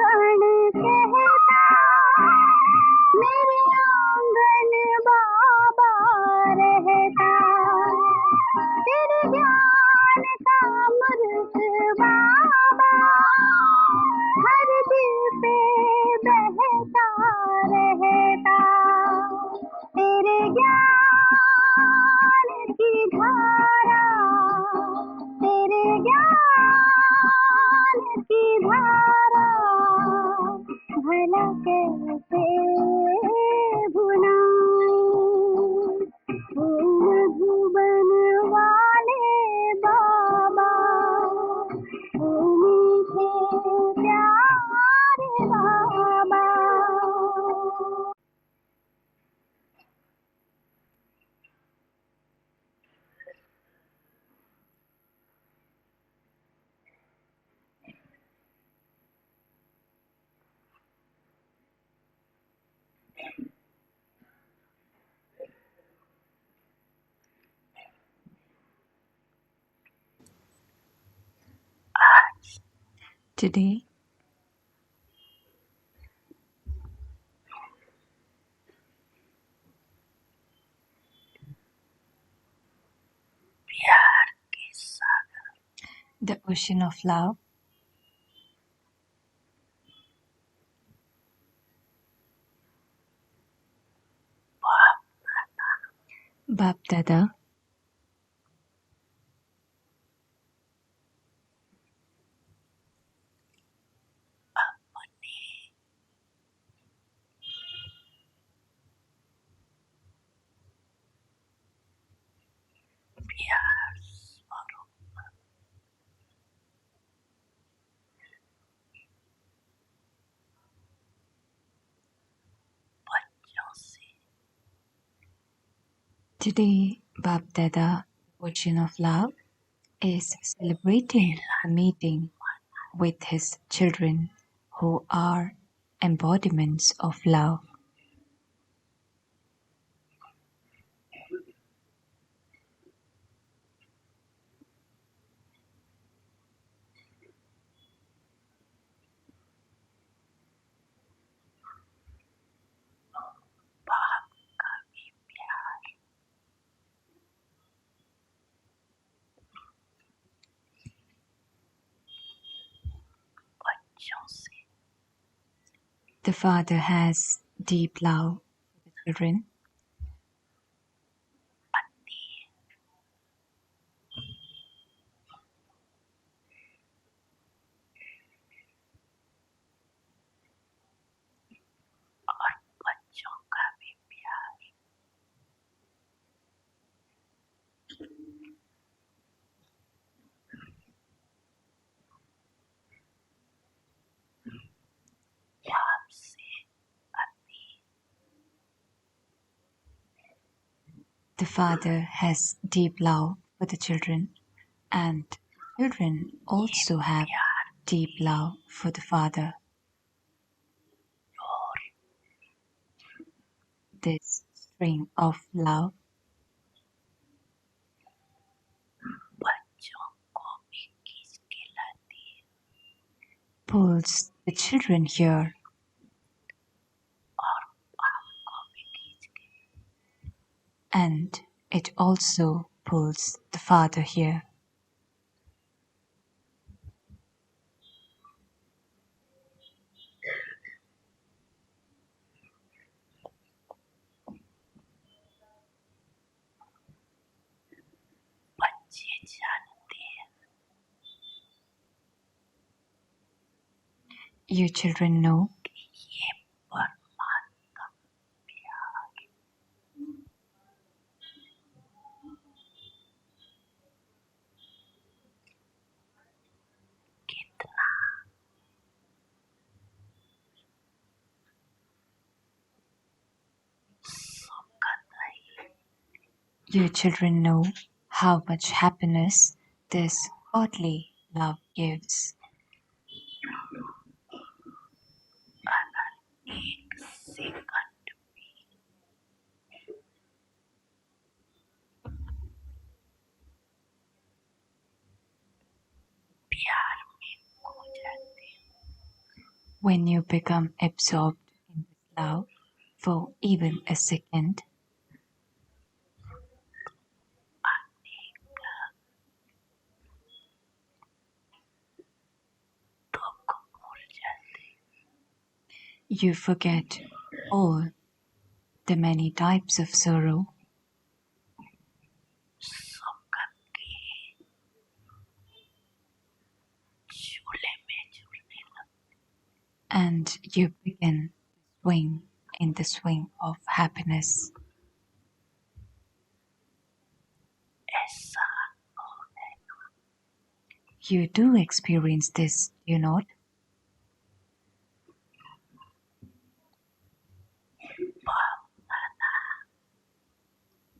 कण कहता मेरे आंगन बाबा रहता। तेरे ज्ञान का अमृत बाबा हर दिल पे बहता रहता। तेरे ज्ञान की धारा, तेरे ज्ञान की धारा भला कैसे भुलाऊं। भुवन वाले बाबा, ओ मीठे प्यारे बाबा। Today, the ocean of love, Bap Dada, today, Bap Dada, ocean of love, is celebrating a meeting with his children who are embodiments of love. The father has deep love for the children, the father has deep love for the children, and children also have deep love for the father. This string of love pulls the children here, and it also pulls the father here. You children know you children know how much happiness this godly love gives. When you become absorbed in this love for even a second, you forget all the many types of sorrow and you begin to swing in the swing of happiness. You do experience this, do you not?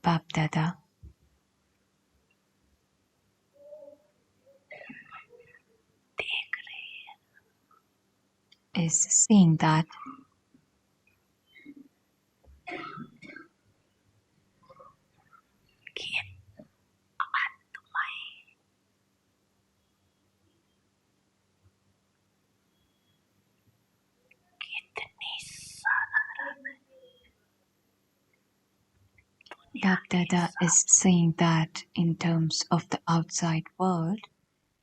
Bap Dada is seeing that Bap Dada is saying that in terms of the outside world,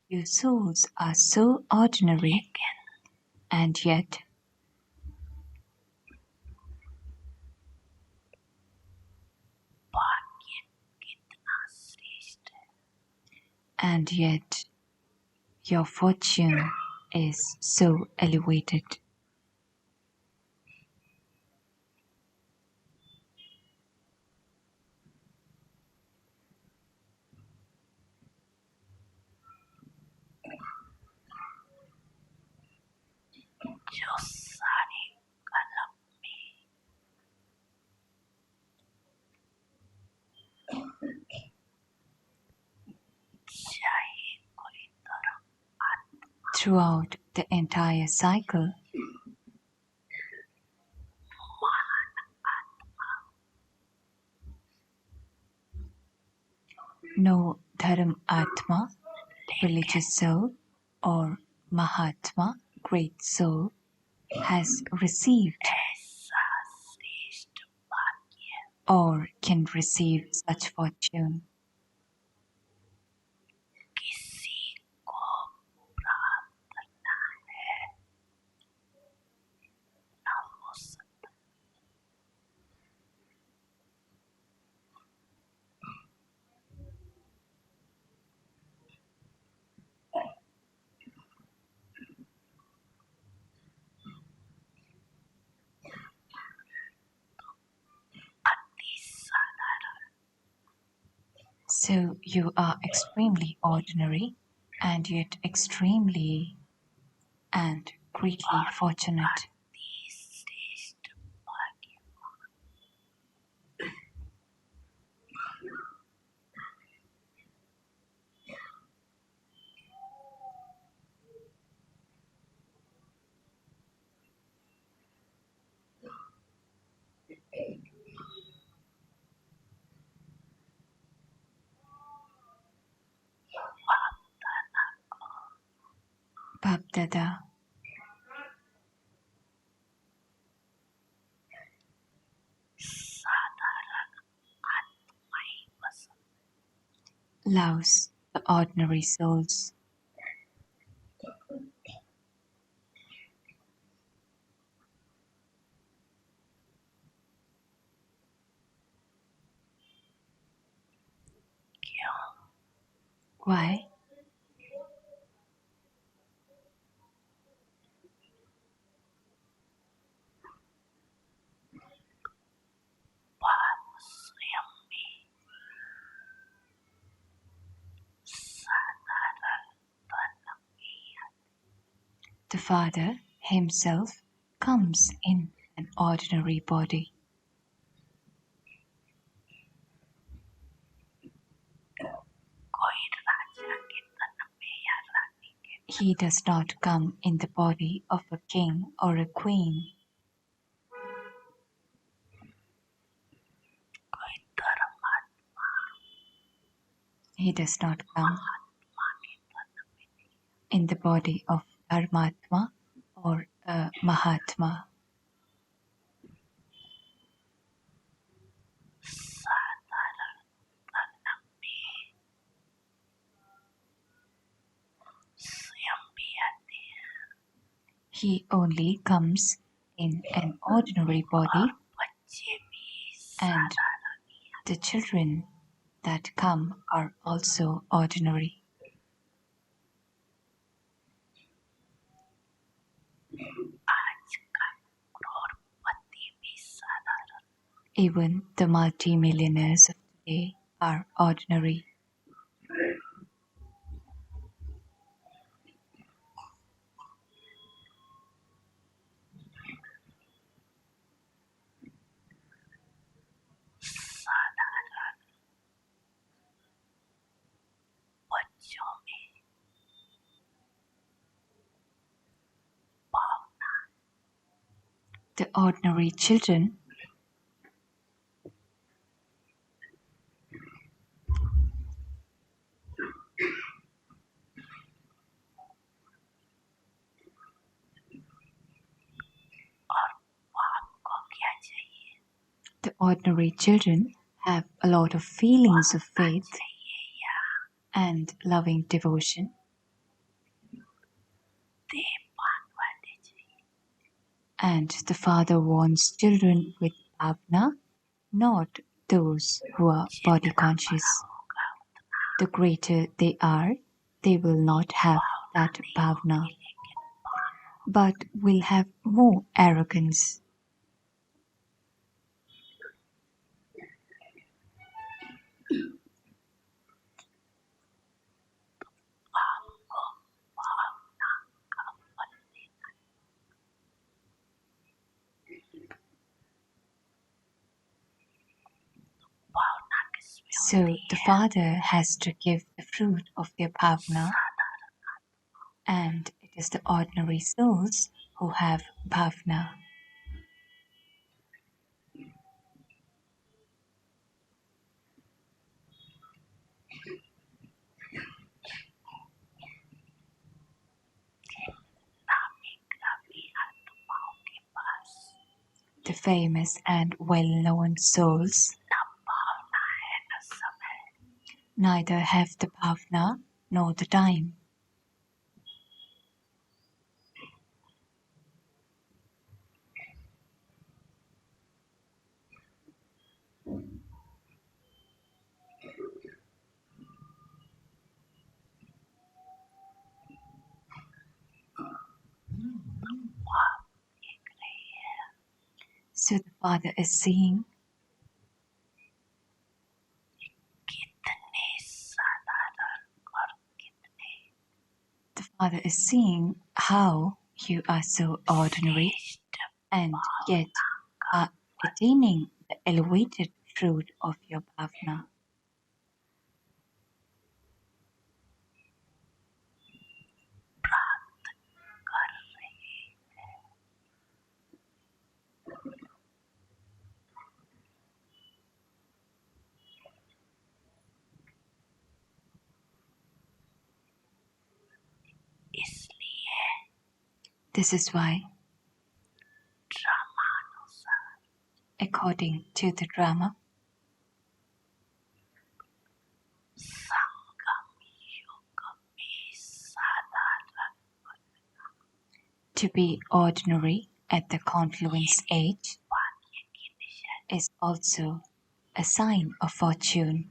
your souls are so ordinary and yet and yet your fortune is so elevated. Throughout the entire cycle, no Dharam Atma, religious soul, or Mahatma, great soul, has received or can receive such fortune. So you are extremely ordinary and yet extremely and greatly fortunate. Bap Dada loves the ordinary souls. Why? The Father himself comes in an ordinary body. He does not come in the body of a king or a queen. He does not come in the body of Dharmatma or a Mahatma. He only comes in an ordinary body, and the children that come are also ordinary. Even the multi-millionaires of today are ordinary. The ordinary children have a lot of feelings of faith and loving devotion, and the Father wants children with bhavna, not those who are body conscious. The greater they are, they will not have that bhavna, but will have more arrogance. So the Father has to give the fruit of their bhavna, and it is the ordinary souls who have bhavna. The famous and well-known souls neither have the bhavna nor the time. So the Father is seeing how you are so ordinary and yet are attaining the elevated fruit of your bhavna. This is why, according to the drama, to be ordinary at the confluence age is also a sign of fortune.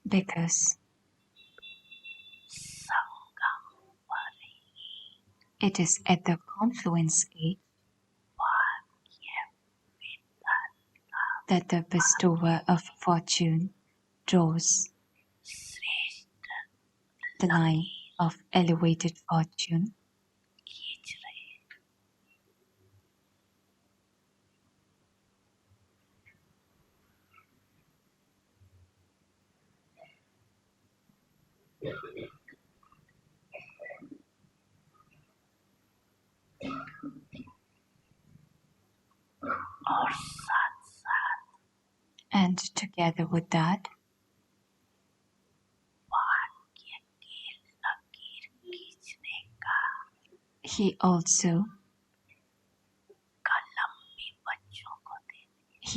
Because it is at the confluence age that the bestower of fortune draws the line of elevated fortune. And together with that, he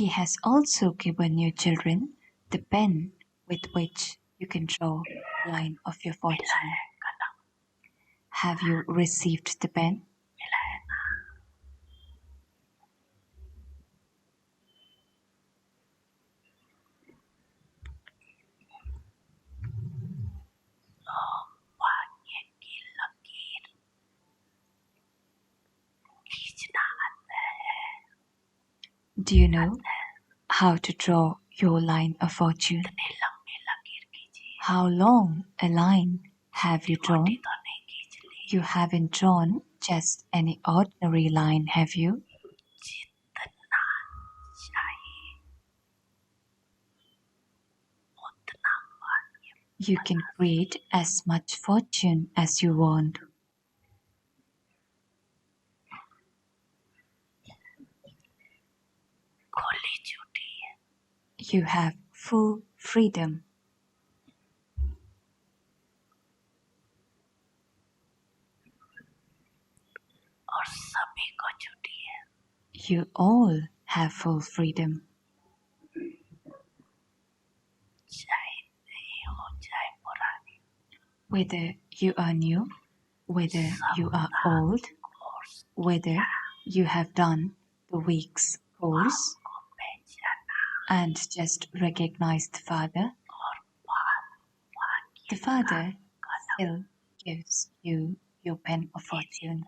has also given you children the pen with which you can draw the line of your fortune. Have you received the pen? Do you know how to draw your line of fortune? How long a line have you drawn? You haven't drawn just any ordinary line, have you? You can create as much fortune as you want. You have full freedom. You all have full freedom. Whether you are new, whether you are old, whether you have done the week's course and just recognize the Father still gives you your pen of fortune.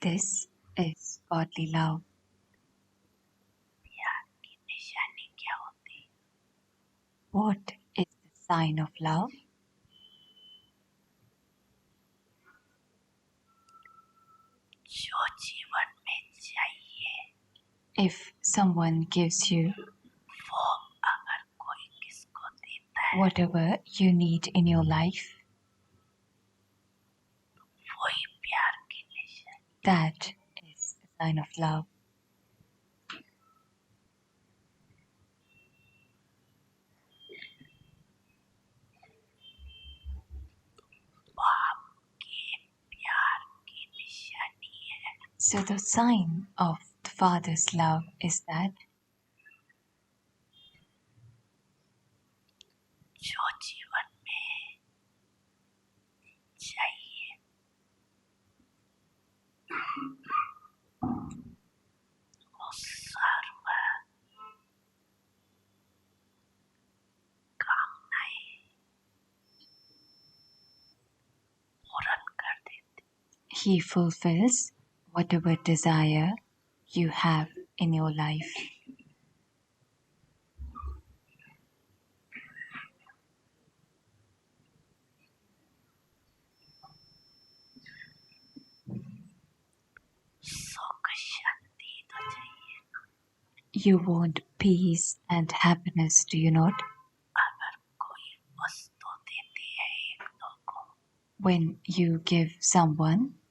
This is godly love. What is the sign of love? If someone gives you whatever you need in your life, that is a sign of love. So the sign of the Father's love is that He fulfills whatever desire you have in your life. You want peace and happiness, do you not? When you give something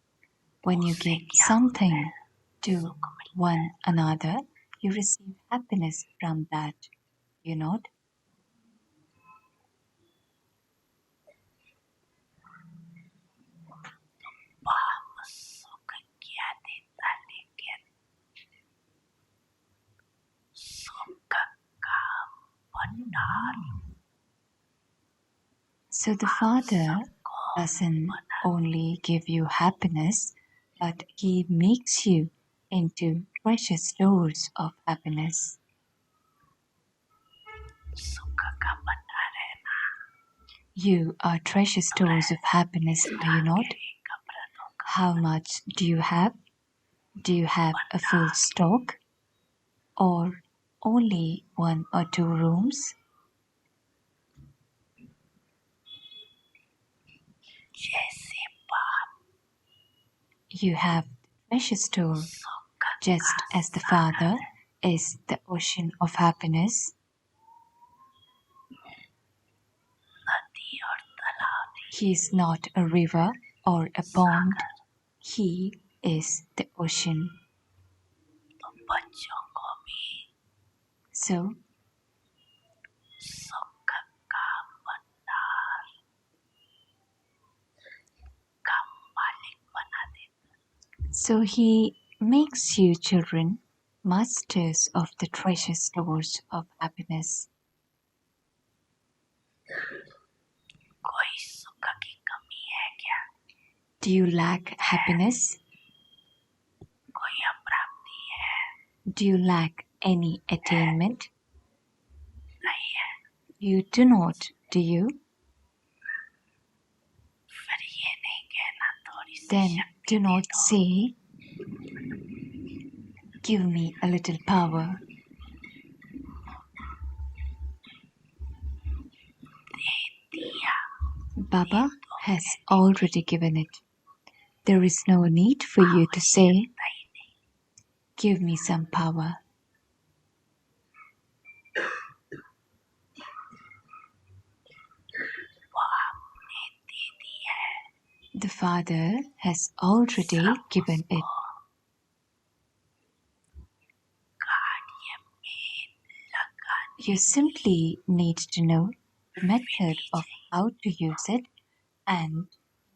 to one another, you receive happiness from that, do you not? So the Father doesn't only give you happiness, but He makes you into precious stores of happiness. You are treasure stores of happiness, are you not? How much do you have? Do you have a full stock? Or only one or two rooms? You have treasure store, just as the Father is the ocean of happiness. He is not a river or a pond. He is the ocean. So, He makes you children masters of the treasure stores of happiness. Do you lack happiness? Do you lack any attainment? You do not, do you? Then do not say, "Give me a little power." Baba has already given it. There is no need for you to say, "Give me some power." The Father has already given it. You simply need to know the method of how to use it, and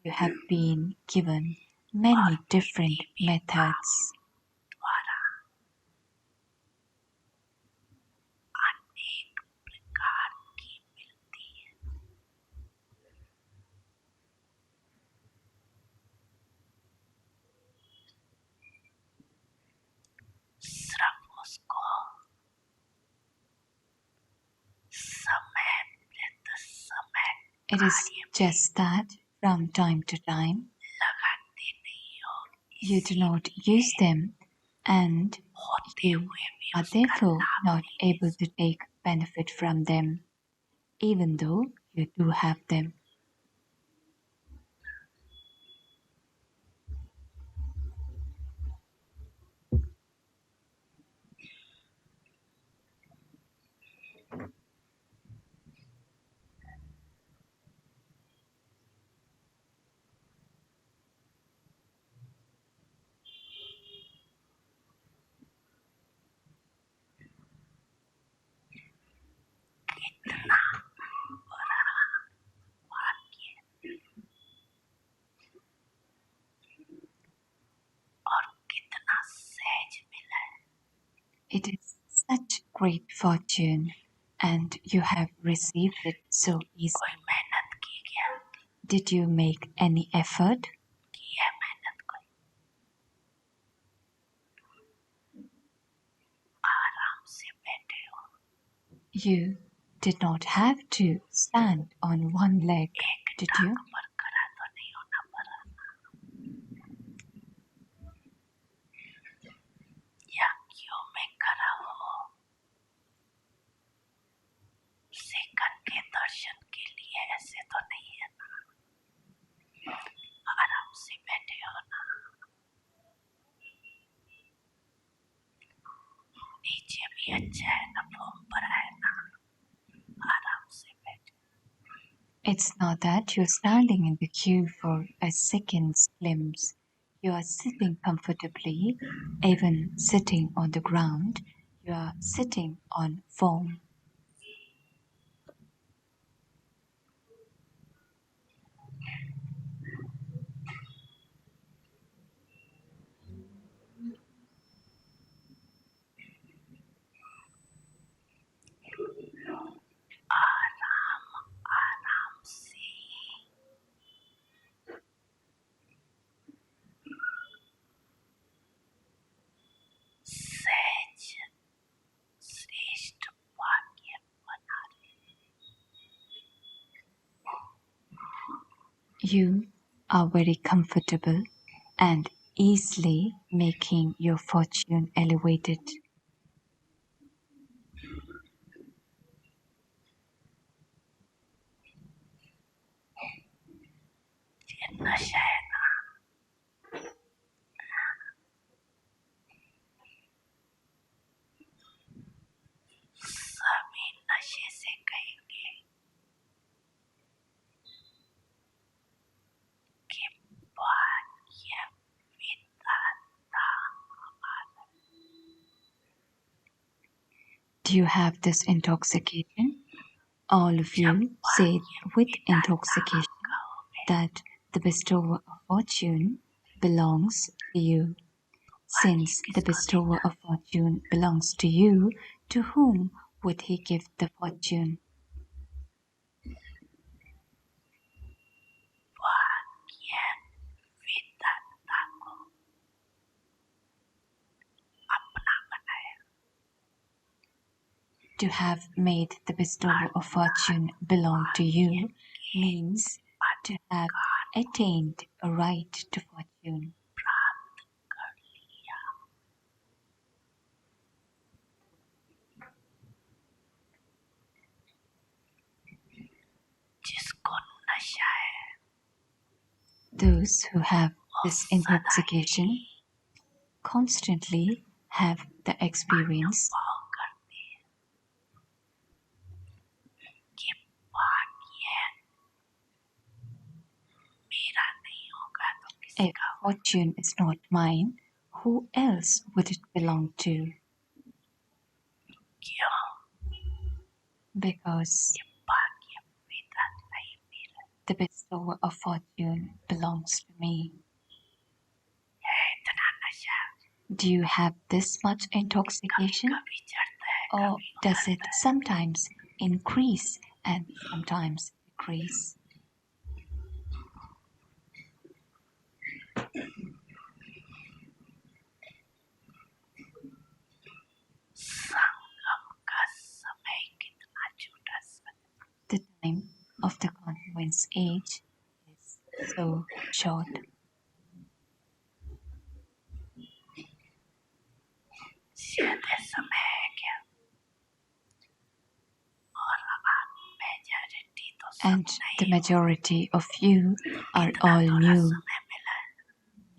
you have been given many different methods. It is just that from time to time you do not use them, and you are therefore not able to take benefit from them, even though you do have them. It is such great fortune, and you have received it so easily. Did you make any effort? You did not have to stand on one leg, did you? It's not that you're standing in the queue for a second's glimpse. You are sitting comfortably, even sitting on the ground. You are sitting on foam. You are very comfortable and easily making your fortune elevated. Do you have this intoxication? All of you say with intoxication that the bestower of fortune belongs to you. Since the bestower of fortune belongs to you, to whom would he give the fortune? To have made the bestower of fortune belong to you means to have attained a right to fortune. Those who have this intoxication constantly have the experience if fortune is not mine, who else would it belong to? Because the bestower of fortune belongs to me. Do you have this much intoxication? Or does it sometimes increase and sometimes decrease? The time of the confluence age is so short. And the majority of you are all new.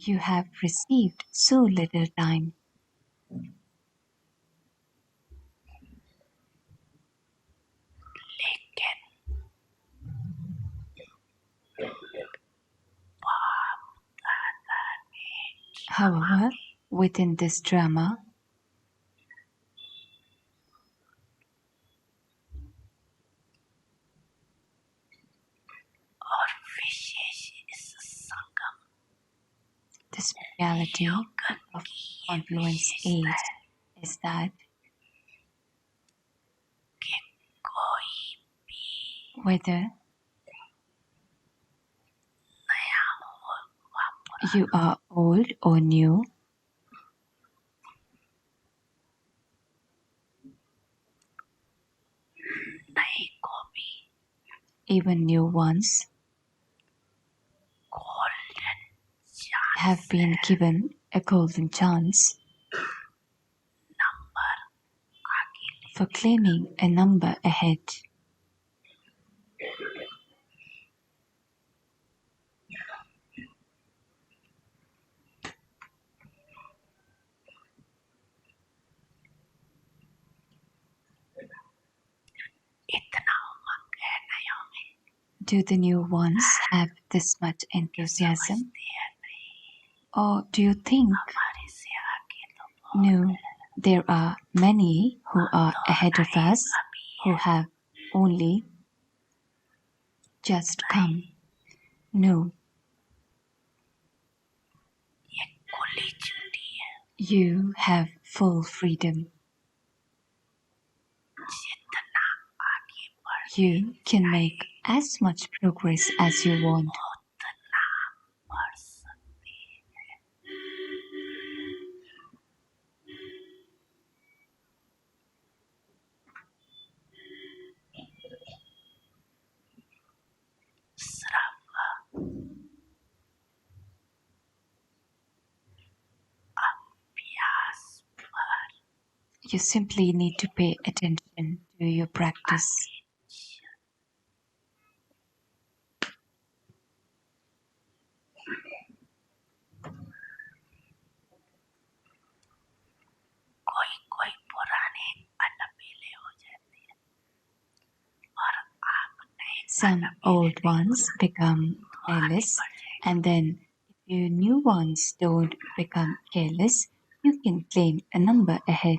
You have received so little time. However, within this drama, the speciality of confluence age is that whether you are old or new, even new ones have been given a golden chance for claiming a number ahead. Do the new ones have this much enthusiasm? Or do you think, no, there are many who are ahead of us who have only just come? No, you have full freedom. You can make as much progress as you want. You simply need to pay attention to your practice. Some old ones become careless, and then if your new ones don't become careless, you can claim a number ahead.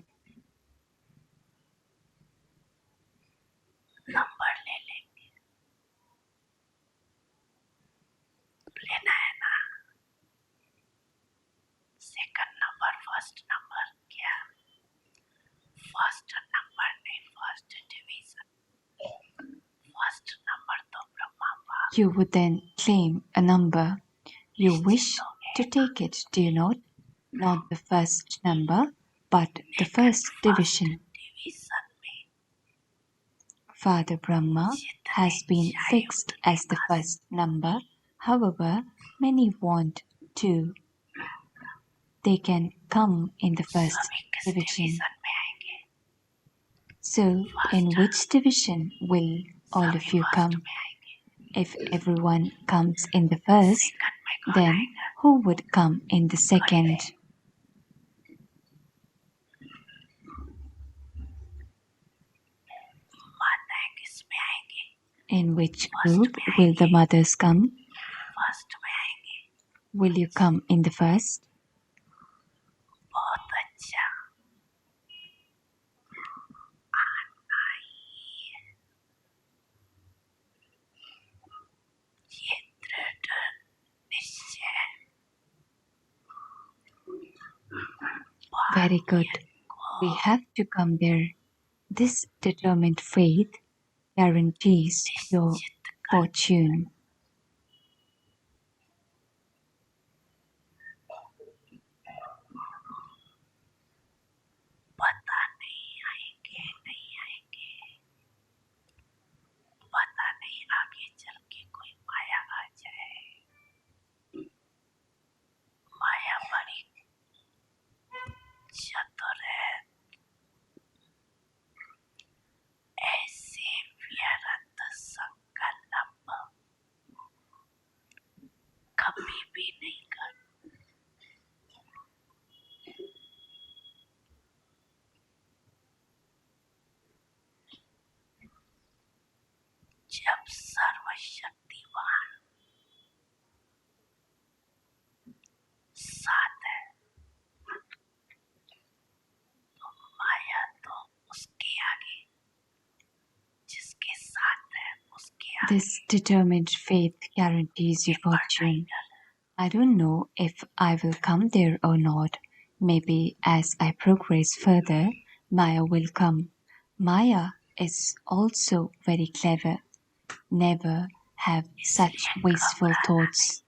You would then claim a number. You wish to take it, do you not? Not the first number, but the first division. Father Brahma has been fixed as the first number. However, many want to. They can come in the first division. So, in which division will all of you come? If everyone comes in the first, then who would come in the second? In which group will the mothers come? Will you come in the first? Very good. We have to come there. This determined faith guarantees your fortune. This determined faith guarantees your fortune. I don't know if I will come there or not. Maybe as I progress further, Maya will come. Maya is also very clever. Never have such wasteful thoughts.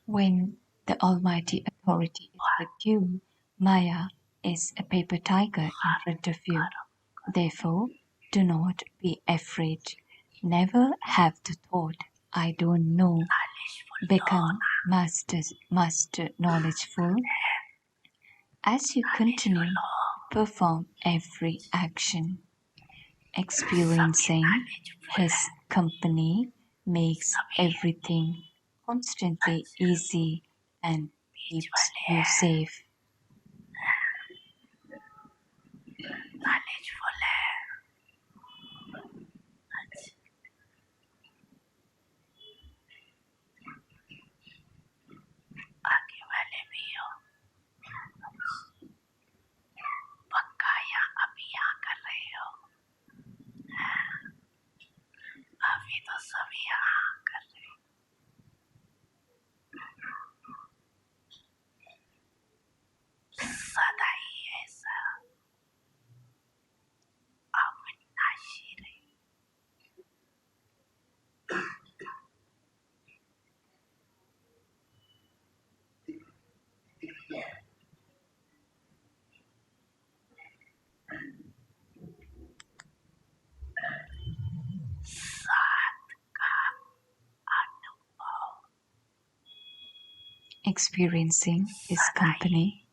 When the Almighty Authority is with you, Maya is a paper tiger in front of you. Therefore, do not be afraid. Never have the thought, I don't know. Become master knowledgeful. As you continue, perform every action. Experiencing His company makes everything constantly easy and keeps you safe. experiencing his company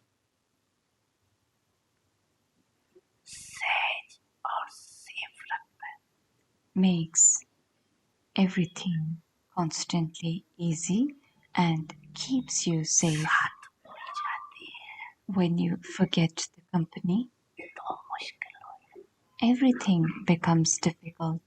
makes everything constantly easy and keeps you safe. When you forget the company, everything becomes difficult.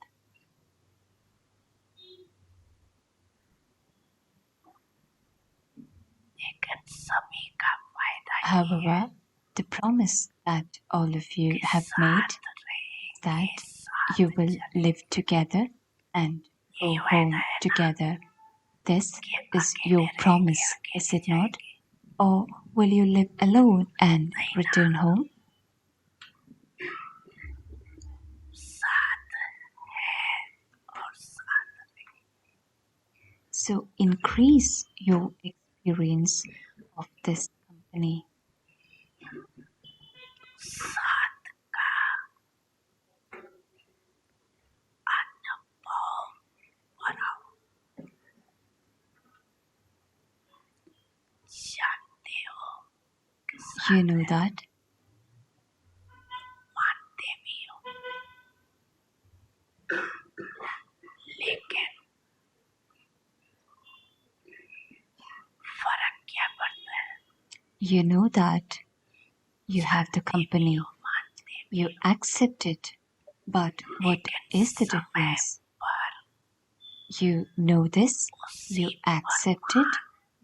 However, the promise that all of you have made is that you will live together and go home together. This is your promise, is it not? Or will you live alone and return home? So increase your experience of this company. You know that you know that you have the company. You accept it. But what is the difference? You know this, you accept it,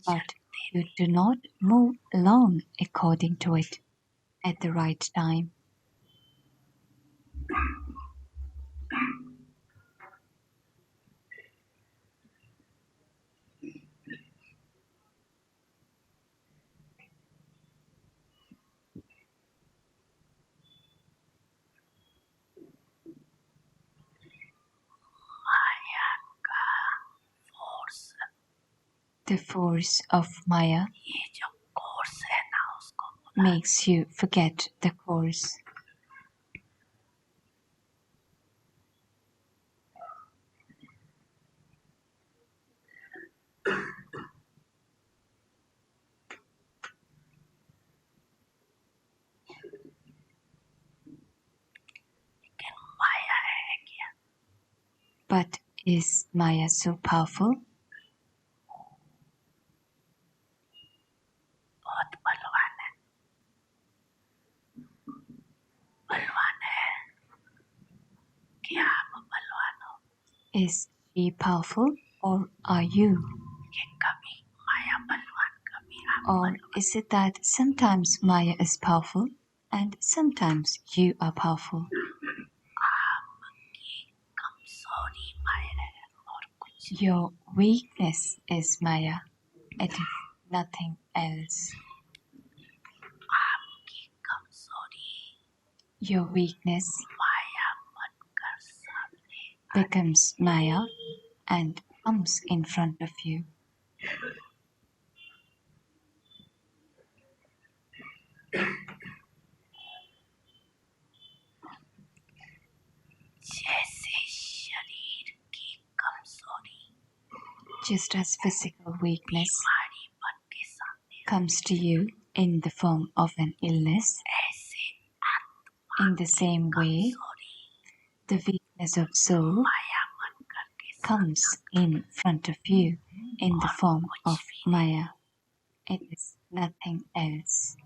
but you do not move along according to it at the right time. The force of Maya makes you forget the course. But is Maya so powerful? Is she powerful or are you? Or is it that sometimes Maya is powerful and sometimes you are powerful? Your weakness is Maya, and if nothing else. Your weakness becomes Maya and comes in front of you. Just as physical weakness comes to you in the form of an illness, in the same way, the weakness of soul comes in front of you in the form of Maya. It is nothing else.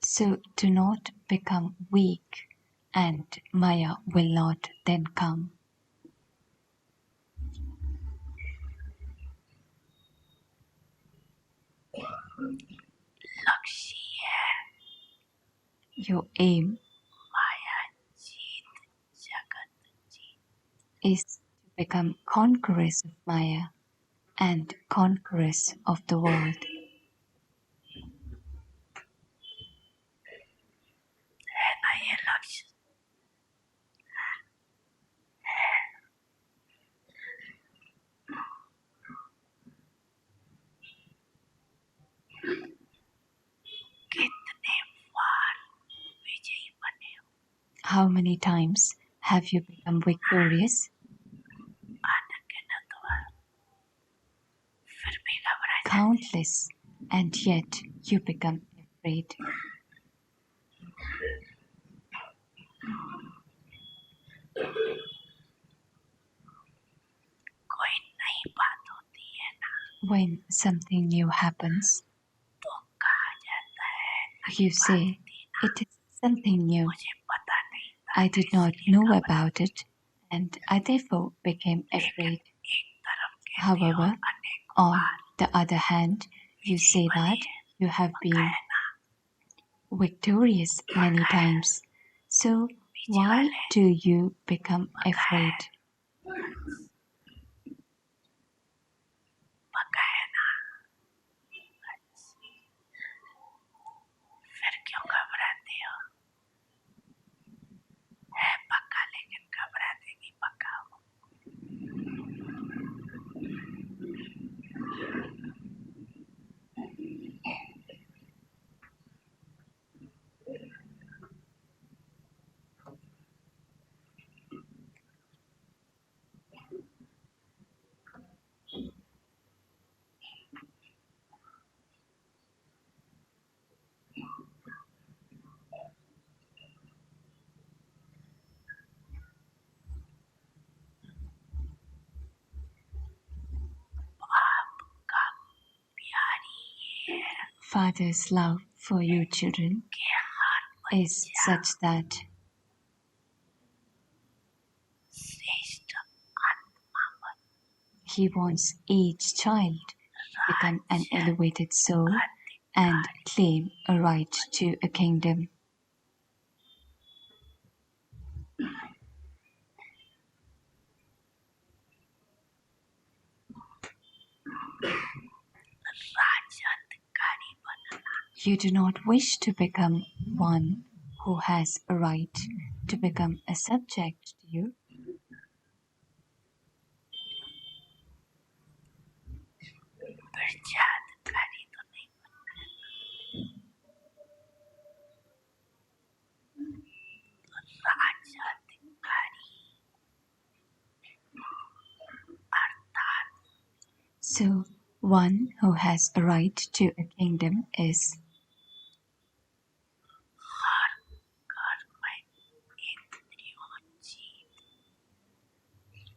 So do not become weak, and Maya will not then come. Your aim is to become conquerors of Maya and conquerors of the world. How many times have you become victorious? Countless, and yet you become afraid. When something new happens, you say, it is something new. I did not know about it, and I therefore became afraid. However, on the other hand, you say that you have been victorious many times. So why do you become afraid? Father's love for you children is such that he wants each child to become an elevated soul and claim a right to a kingdom. You do not wish to become one who has a right to become a subject, do you? So, one who has a right to a kingdom is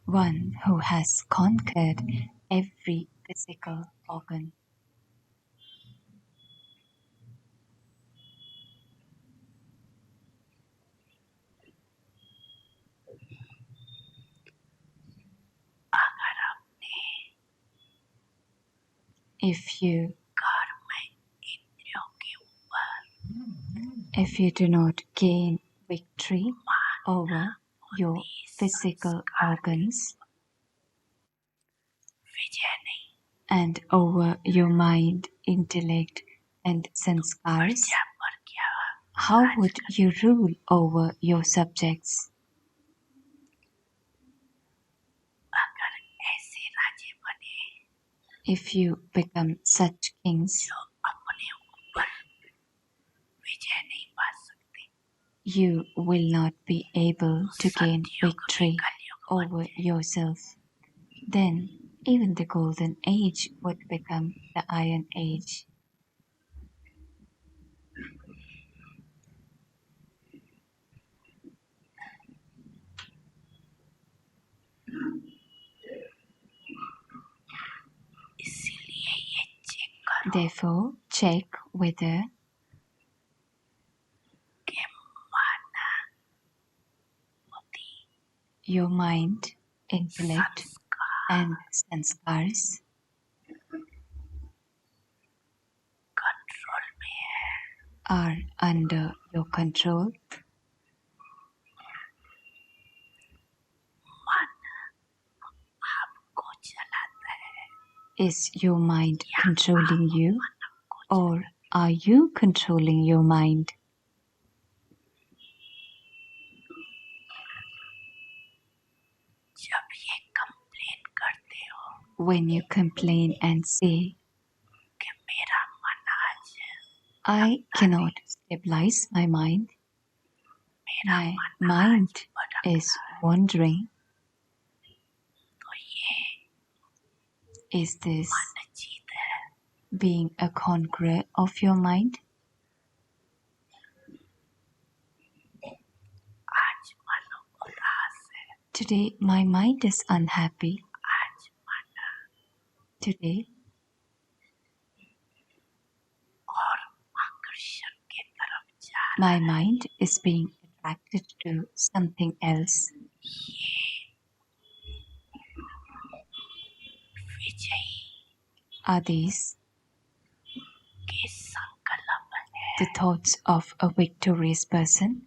one who has conquered every physical organ. If you do not gain victory over your physical organs and over your mind, intellect, and sanskars, how would you rule over your subjects? If you become such kings, you will not be able to gain victory over yourself. Then even the golden age would become the iron age. Therefore, check whether your mind, intellect, and sanskars are under your control. Is your mind controlling you, or are you controlling your mind? When you complain and say, I cannot stabilize my mind, My mind is wondering, is this being a conqueror of your mind? Today my mind is unhappy. Today my mind is being attracted to something else. Are these the thoughts of a victorious person?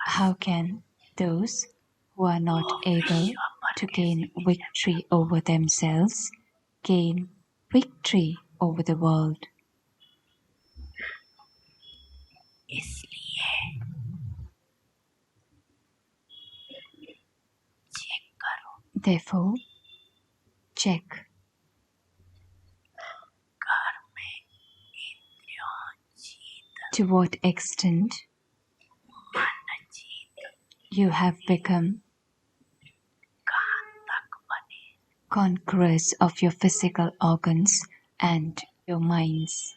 How can those who are not able to gain victory over themselves gain victory over the world? Therefore, check to what extent you have become conquerors of your physical organs and your minds.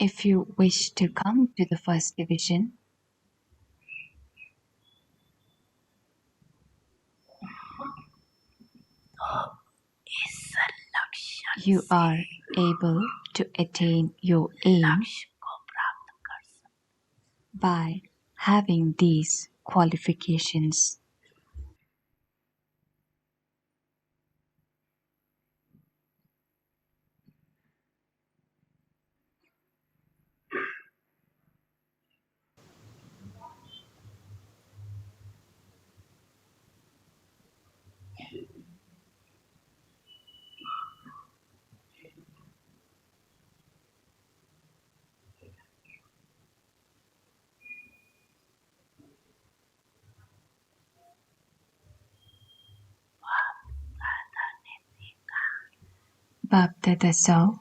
If you wish to come to the first division, you are able to attain your aim by having these qualifications. Bapdada saw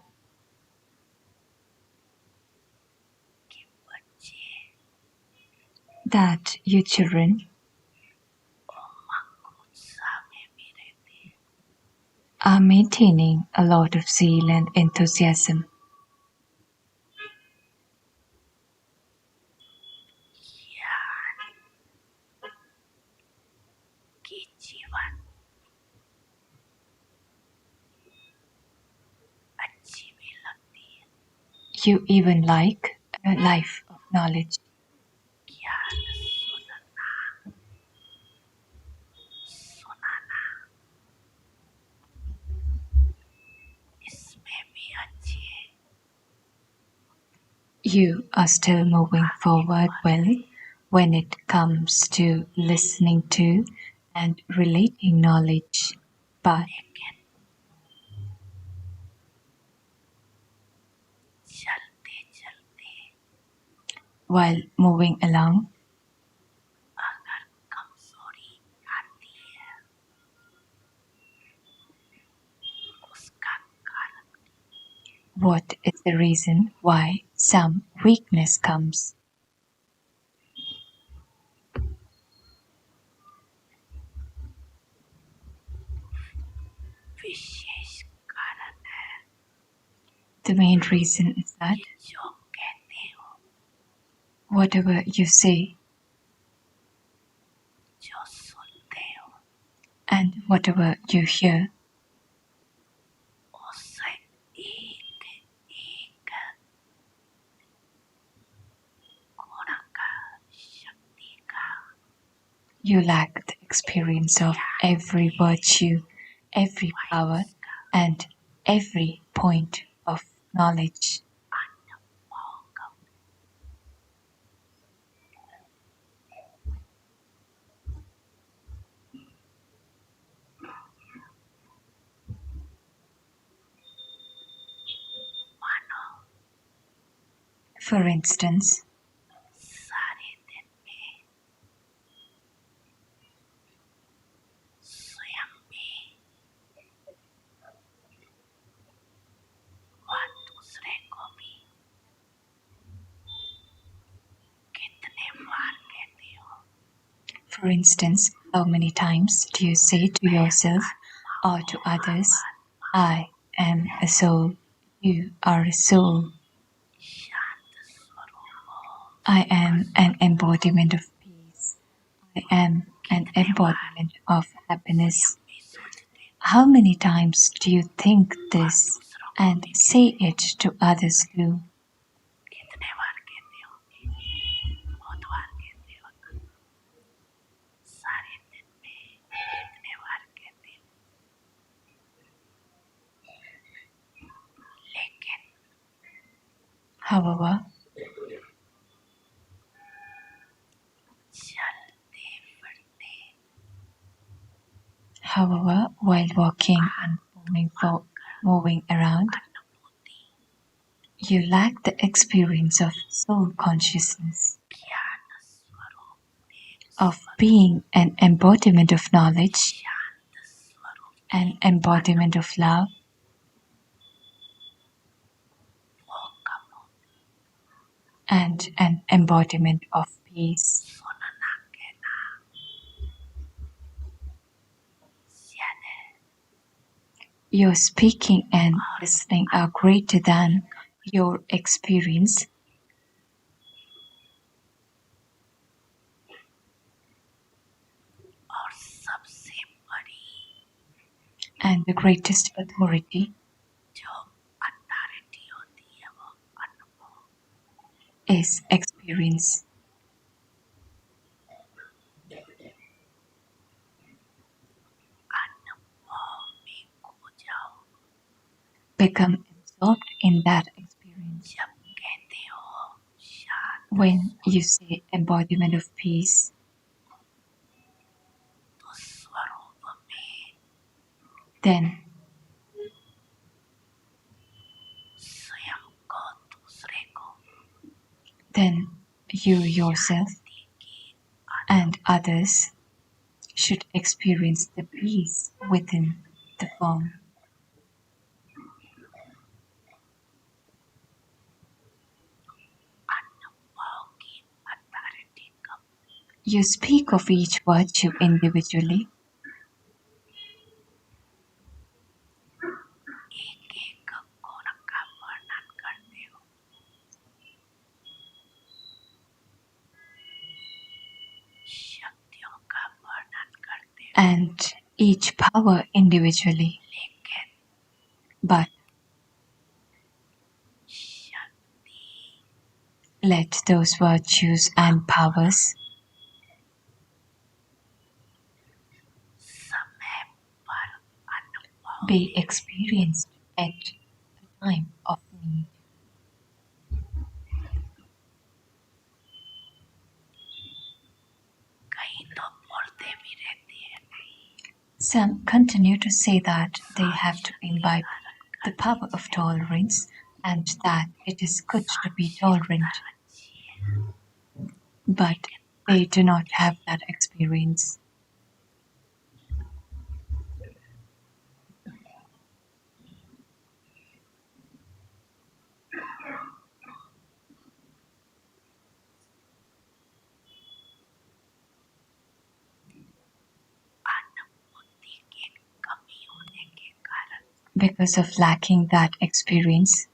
that you children are maintaining a lot of zeal and enthusiasm. You even like a life of knowledge. You are still moving forward well when it comes to listening to and relating knowledge, but while moving along, what is the reason why some weakness comes? The main reason is that whatever you say जो सुनते हो and whatever you hear उससे एक एक गुण का शक्ति का you lack the experience of every virtue, every power, and every point of knowledge. अनुभव का मानो For instance, सारे दिन में स्वयं भी व दूसरे को भी कितने बार कहते हो for instance, how many times do you say to yourself or to others, I am a soul, you are a soul, शांत स्वरूप हो I am an embodiment of peace, I am an embodiment of happiness. भी सोचते हो How many times do you think this दूसरों को and भी say it to others too? कितने बार कहते हो बहुत बार कहते हो सारे दिन में कितने बार कहते हो लेकिन However, चलते फिरते while walking and moving around, अनुभूति you lack the experience of soul consciousness, ज्ञान स्वरूप of being an embodiment of knowledge, शांत स्वरूप an embodiment of love, वो कब and an embodiment of peace. सुनना कहना ज्यादा Your speaking and listening are greater than your experience, और सबसे बड़ी and the greatest authority जो अथॉरिटी होती है वो अनुभव is experience. अनुभव में खो जाओ Become absorbed in that experience. जब कहते हो शांत When you say embodiment of peace, तो स्वरूप में then स्वयं को दूसरे को you yourself शांति की and others should experience the peace within the form. अनुभव की अथॉरिटी कब You speak of each virtue individually, एक एक गुण का वर्णन करते हो शक्तियों का वर्णन करते हो and each power individually, लेकिन but शक्ति let those virtues and powers समय पर अनुभव be experienced at the time of need. कहीं तो बोलते भी रहते हैं Some continue to say that they have to imbibe the power of tolerance and that it is good to be tolerant, अच्छी है but they do not have that experience. अनुभूति की कमी होने के कारण Because of lacking that experience,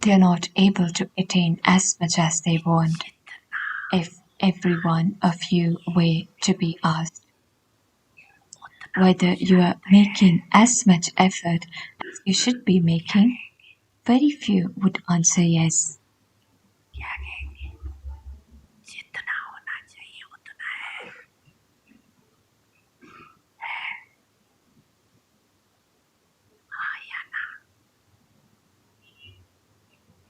they're not able to attain as much as they want. If every one of you were to be asked whether you are making as much effort as you should be making, very few would answer yes. क्या कहेंगे? जितना होना चाहिए उतना है। हाँ या ना?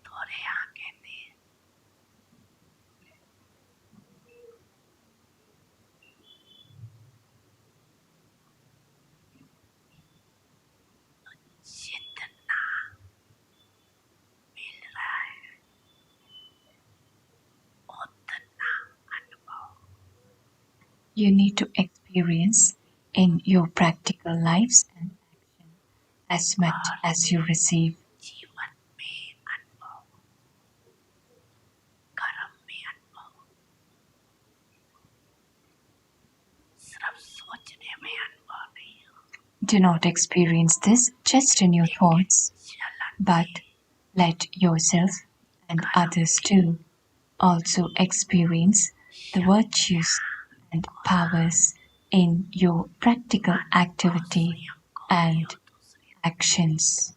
थोड़े हाँ कहते हैं। जितना मिल रहा है उतना अनुभव। You need to experience in your practical lives and action as much as you receive. जीवन में अनुभव, कर्म में अनुभव, सिर्फ सोचने में अनुभव नहीं हो। Do not experience this just in your thoughts, but let yourself and others too also experience the virtues and powers in your practical activity and actions.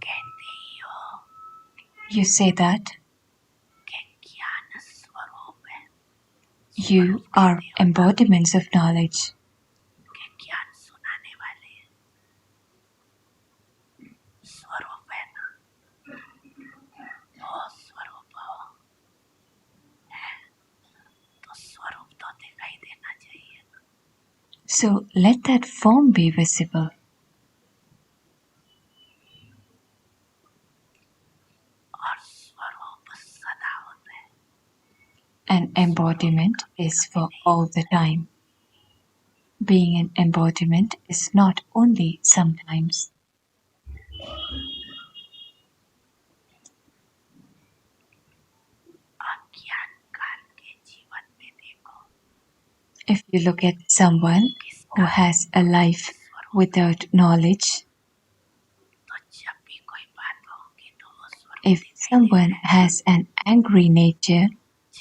कहते ही हो You say that कि ज्ञान स्वरूप है। you are embodiments of knowledge. कि ज्ञान सुनाने वाले स्वरूप है ना, वो स्वरूप हो है तो स्वरूप तो दिखाई देना चाहिए ना। So let that form be visible. और स्वरूप सदा होता है। An embodiment is for all the time. Being an embodiment is not only sometimes. अज्ञान काल के जीवन में देखो If you look at someone who has a life without knowledge, तो जब भी कोई बात होगी तो वो स्वरूप if someone has an angry nature,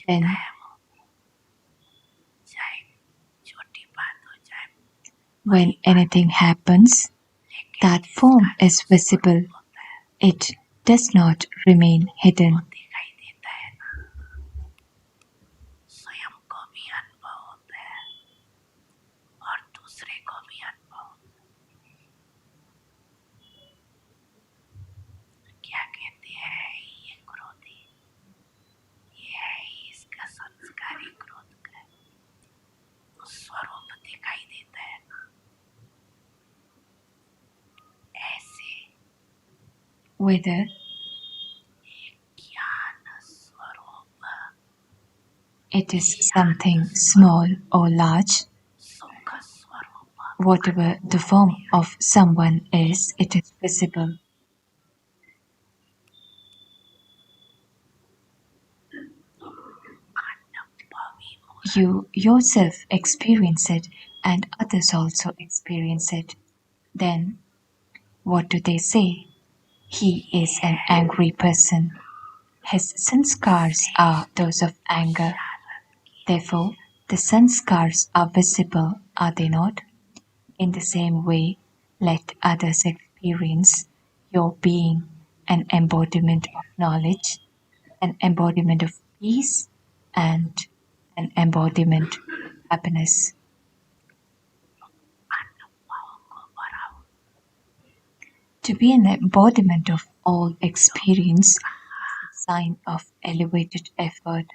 then दिखता है वो, चाहे छोटी बात हो चाहे when anything happens, that form is visible. It does not remain hidden. दिखाई देता है ना, स्वयं को भी अनुभव होता है और दूसरे को भी अनुभव होता है। क्या कहते हैं ये क्रोधी, ये है इसका संस्कारी क्रोध का स्वरूप दिखाई देता है ना। ऐसे Whether ज्ञान स्वरूप it is something small or large, सुख स्वरूप whatever the form of someone is, it is visible. अनुभवी हो। You yourself experience it and others also experience it. Then, what do they say? He is an angry person. His sanskars are those of anger. Therefore, the sanskars are visible, are they not? In the same way, let others experience your being an embodiment of knowledge, an embodiment of peace, and an embodiment of happiness. अनुभव को बढ़ाओ। To be an embodiment of all experience is a sign of elevated effort.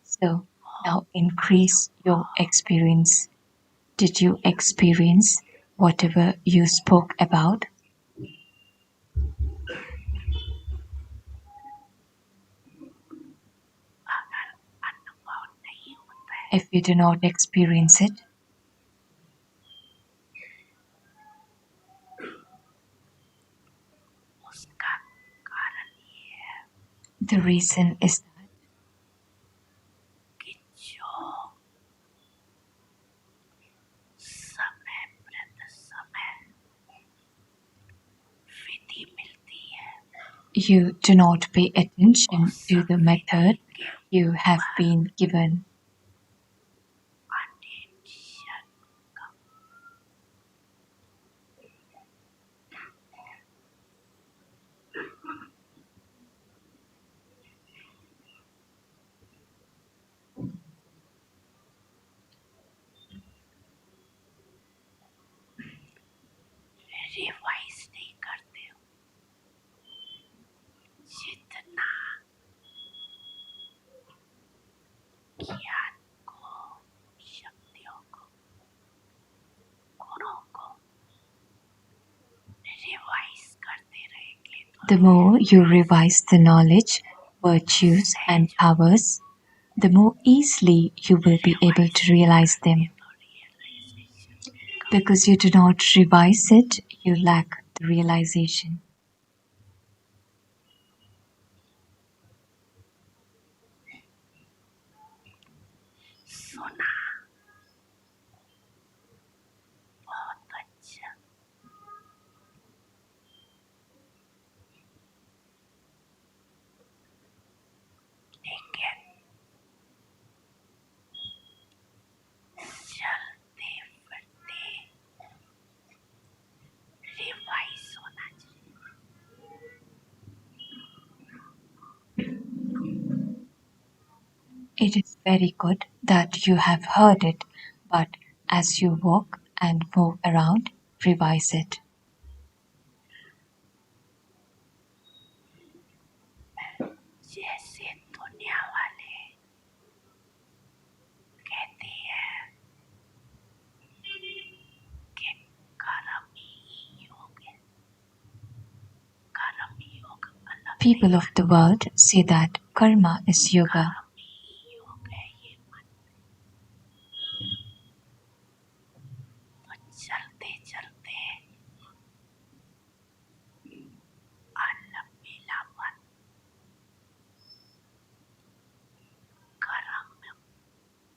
So now increase your experience. Did you experience whatever you spoke about? अगर अनुभव नहीं होता है If you do not experience it, उसका कारण ये है the reason is that कि जो you do not pay attention to the method you have been given. attention का रिवाइज नहीं करते हो जितना ज्ञान को शक्तियों को गुणों को रिवाइज करते रहेंगे तो The more you revise the knowledge, virtues, and powers, the more easily you will be able to realize them. Because you do not revise it, you lack the realization. सुना बहुत अच्छा लेकिन चलते फिरते रिवाइज होना चाहिए It is very good that you have heard it, but as you walk and move around, revise it. जैसे दुनिया वाले कहते हैं कि कर्म ही योग है कर्म योग अलग People of the world say that karma is yoga. कर्म ही योग है ये मन तो चलते चलते अलमेला मन कर्म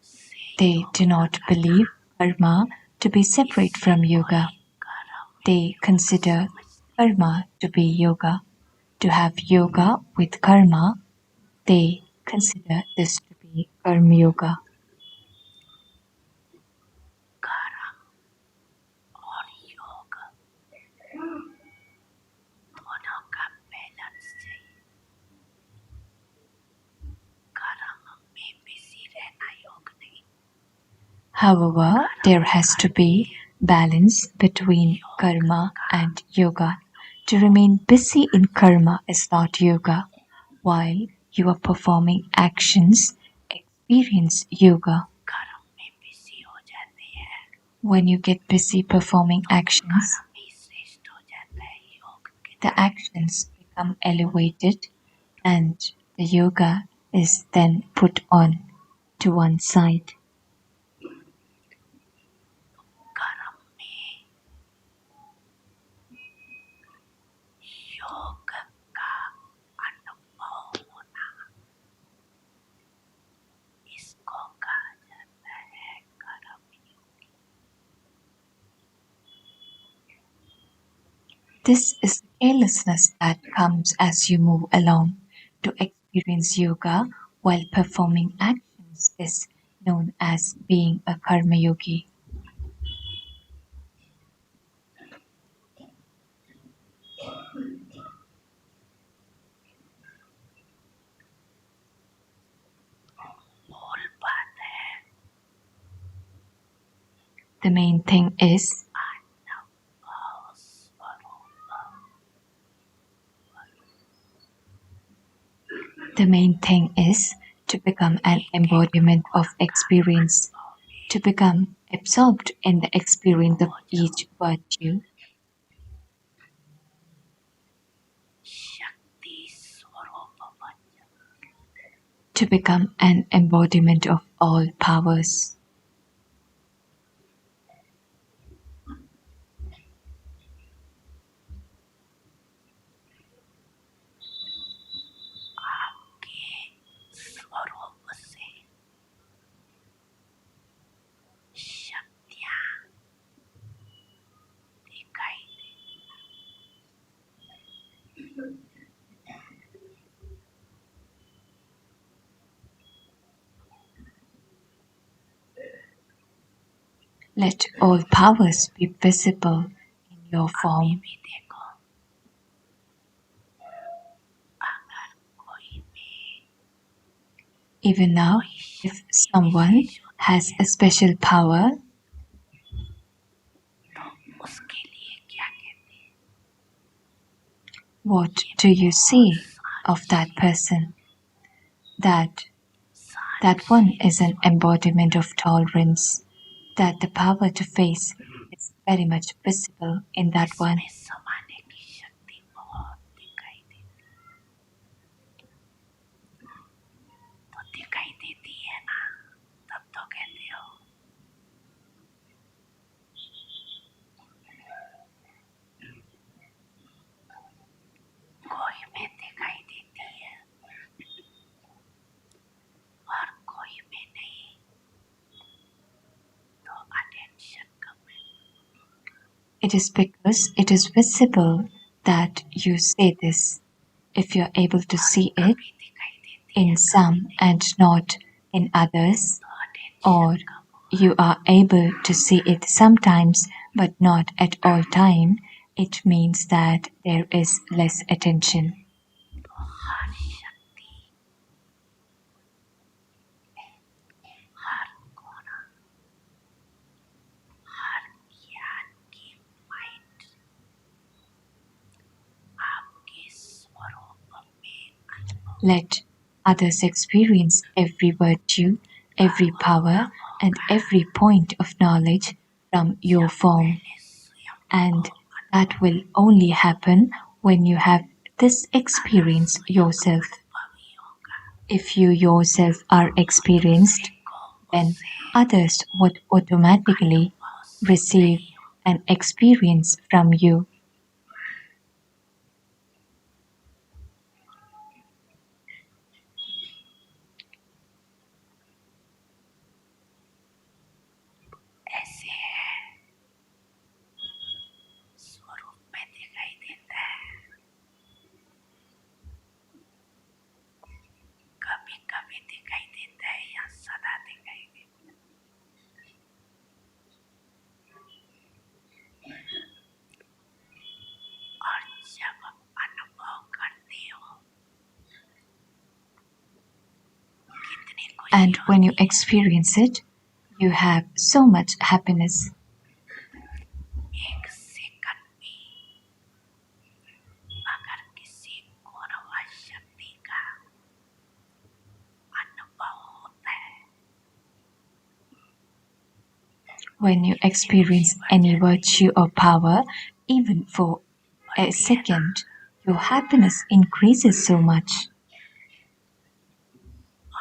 से They do not believe karma to be separate from yoga. They consider karma to be yoga. To have yoga with karma, they consider this to be karma yoga. कर्म और योग दोनों का बैलेंस चाहिए कर्म में बिजी रहना योग नहीं However, there has to be balance between karma and yoga. To remain busy in karma is not yoga. While you are performing actions, experience yoga. कर्म में बिजी हो जाते हैं When you get busy performing actions, कर्म ही श्रेष्ठ हो जाता है योग के the actions become elevated and the yoga is then put on to one side. कर्म में योग का अनुभव होना इसको कहा जाता है कर्म योग This is the carelessness that comes as you move along. To experience yoga while performing actions is known as being a karma yogi. मूल बात है The main thing is अनुभव स्वरूप the main thing is to become an embodiment of experience, to become absorbed in the experience of each virtue, शक्ति स्वरूप बन जाए to become an embodiment of all powers. आपके स्वरूप से शक्तियाँ दिखाई दे Let all powers be visible in your form. भी देखो अगर कोई में Even now, कोई if शक्ति someone विशेष होती has है a special power, तो उसके लिए क्या कहते हैं what ये do you बहुत see of that Sakshi person? That one Sakshi is an embodiment of tolerance, that the power to face is very much visible in that one. इसमें समाने की शक्ति बहुत दिखाई देती तो दिखाई देती है ना तब तो कहते हो कोई में दिखाई देती है और कोई में नहीं तो अटेंशन कम है It is because it is visible that you say this. If you're able to see it कभी दिखाई देती है in some and not in others, तो or अटेंशन कम हो you are able to see it sometimes but not at all time, it means that there is less attention. तो हर शक्ति हर कोना हर ज्ञान की माइंड आपके स्वरूप में अनुभव Let others experience every virtue, every power, and every point of knowledge from your form. पहले स्वयं And that will only happen when you have this experience yourself. अनुभवी होगा If you yourself are experienced, then others would automatically receive an experience from you. ऐसे है स्वरूप में दिखाई देता है कभी कभी दिखाई देता है या सदा दिखाई देता है और जब अनुभव करते हो कितनी And खुशी when you होती है experience it, you have so much happiness. एक सेकंड में अगर किसी गौरव शक्ति का अनुभव होता है When you experience any virtue or power, even for a second, your happiness increases so much.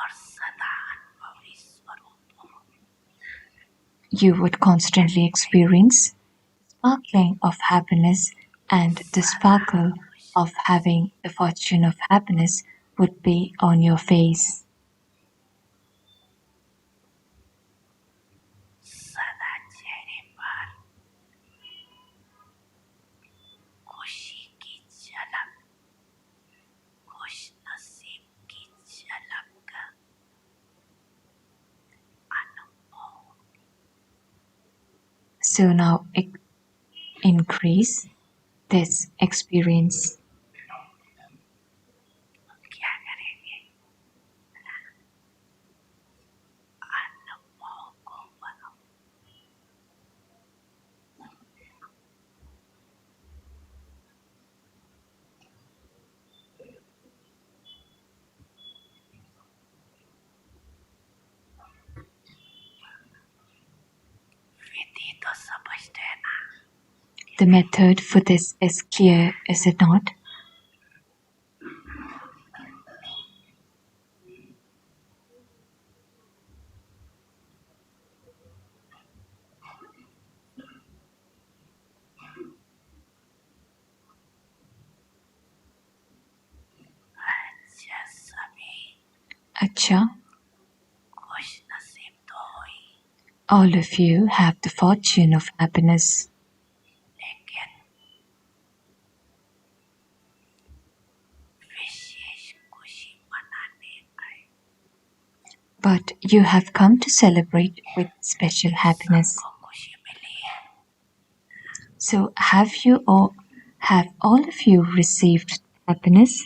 और सदा अनुभवी स्वरूप हो You would constantly experience sparkling of happiness, and the sparkle of having the fortune of happiness would be on your face. सदा चेहरे पर खुशी की झलक खुश नसीब की झलक का अनुभव So now increase this experience. क्या करेंगे अनुभव को बढ़ाओ विधि तो समझते हैं ना The method for this is clear, is it not? अच्छा सभी Acha, खुश नसीब तो हुई all of you have the fortune of happiness, लेकिन विशेष खुशी मनाने आए but you have come to celebrate with special happiness. सबको खुशी So have all of you received happiness?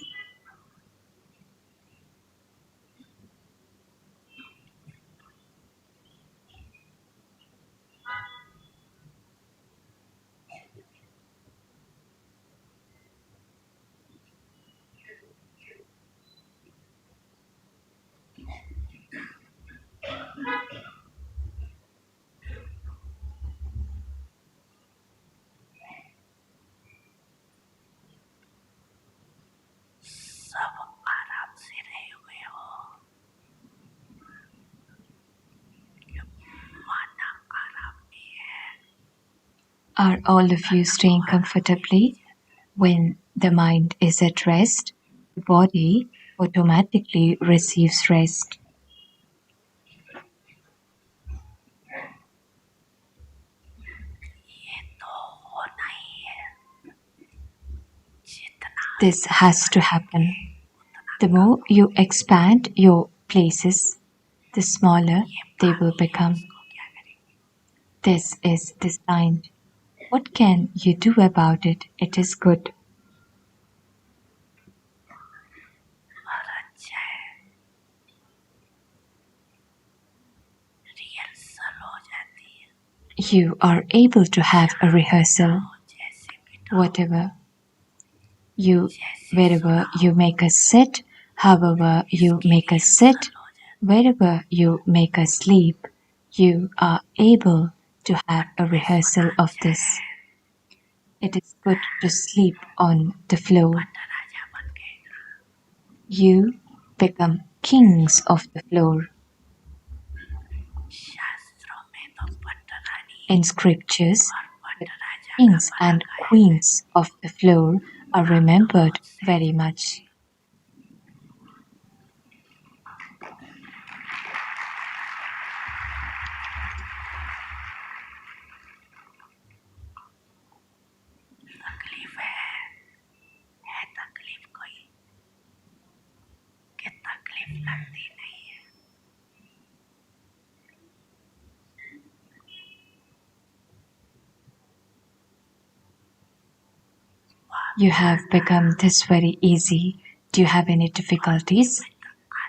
सब आराम से रहे हुए हो, मन आराम में है, Are all of you staying comfortably? When the mind is at rest, the body automatically receives rest. ये तो होना ही है, जितना This has to happen. उतना The more you expand your places, the smaller they will become. इसको क्या करेंगे? This is designed. What can you do about it? It is good. और अच्छा है, रिहर्सल हो जाती है, You are able to have a rehearsal. जैसे बिठाओ, Whatever you, जैसे wherever you make us sit, however you make us sit, हो जाए, wherever you make us sleep, you are able to have a rehearsal of this. It is good to sleep on the floor. राजा बन गए। You become kings of the floor. शास्त्रों में तो पट्टरानी In scriptures, और पट्टराजा kings का and बड़ा queens of the floor are remembered very much. तकलीफ है तकलीफ कोई कि तकलीफ लगती नहीं है, You have become this very easy. Do you have any difficulties?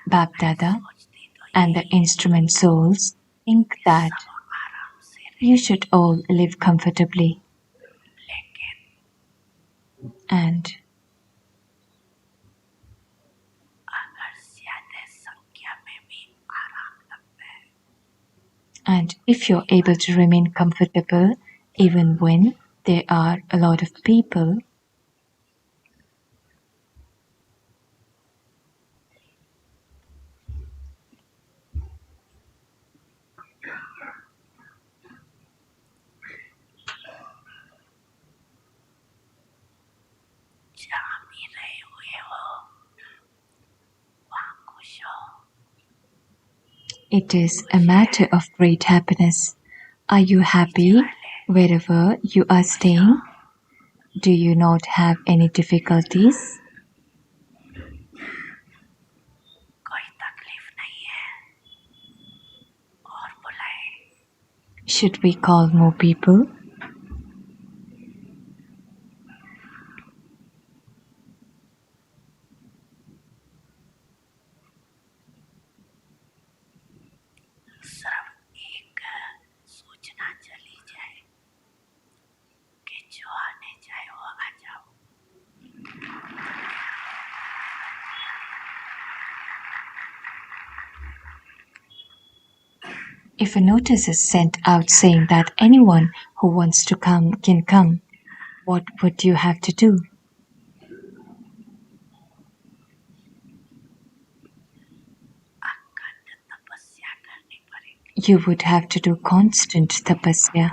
Bab Dada सोचती तो and the instrument souls think that सब आराम से रहे, you should all live comfortably. लेकिन And अगर ज्यादा संख्या में भी आराम लगता है, and if you're able to remain comfortable even when there are a lot of people, जहाँ भी रहे हुए हो वहाँ खुश हो, it is a matter of great happiness. Are you happy wherever you are staying? Do you not have any difficulties? कोई तकलीफ नहीं है, और बुलाए, Should we call more people? सिर्फ एक सूचना चली जाए कि जो आने जाए वो आ जाओ, If a notice is sent out saying that anyone who wants to come can come, what would you have to do? अखंड तपस्या करनी पड़ेगी, You would have to do constant tapasya.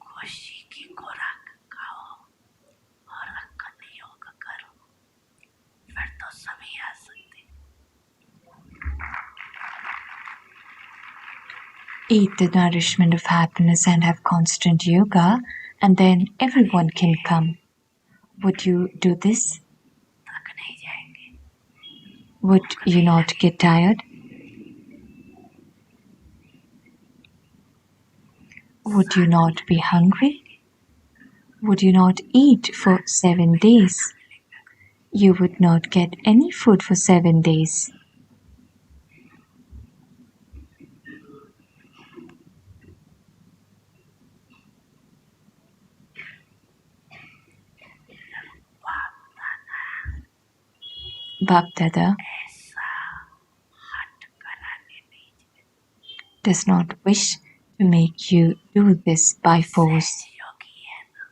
खुशी की खुराक खाओ और अखंड योग करो, फिर तो सभी आ सकते। Eat the nourishment of happiness and have constant yoga, and then everyone can come. Would you do this? थक नहीं जाएंगे, Would you not get tired? Would you not be hungry? Would you not eat for 7 days? You would not get any food for 7 days. Bap Dada ऐसा हट कराने नहीं, does not wish to make you do this by force. योगी है ना,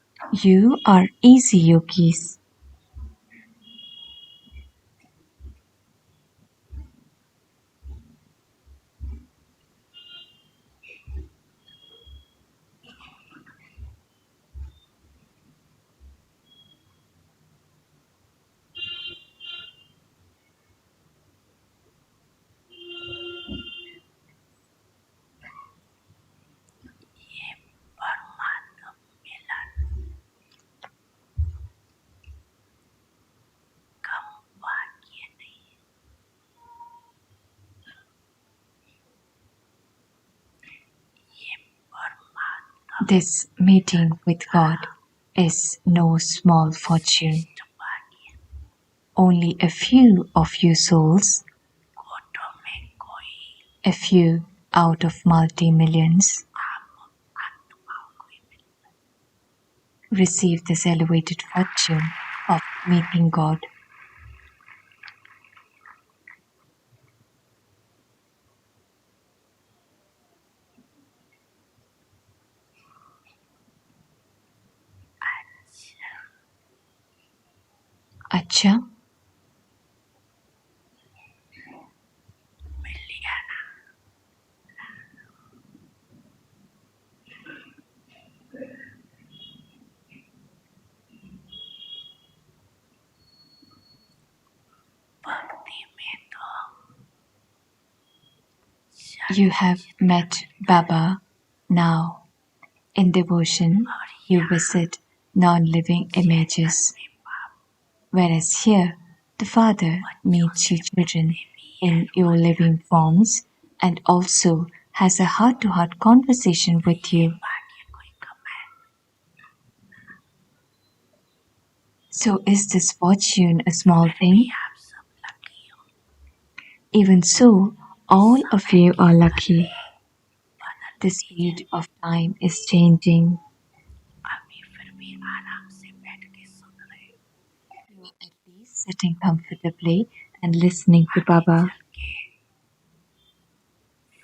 You are easy yogis. ये परमात्म मिलन कम भाग्य नहीं है, ये परमात्म This meeting with God is no small fortune. भाग्य, Only a few of you souls, कोटों में कोई a few out of multi-millions, आम आत्माओं को ही मिलता है। receive this elevated fortune of meeting God. Acha, मिल लिया ना, भक्ति में तो you have met Baba now. In devotion, you visit non-living images, whereas here, the Father meets you children in your living forms and also has a heart-to-heart conversation with you. भाग्य कोई कम है, So is this fortune a small thing? आप सब lucky हो, Even so, all of you are lucky. बदल The speed of time is changing. अभी फिर भी आराम से बैठ के सुन रहे हो, You are at least sitting comfortably and listening to Baba. चल के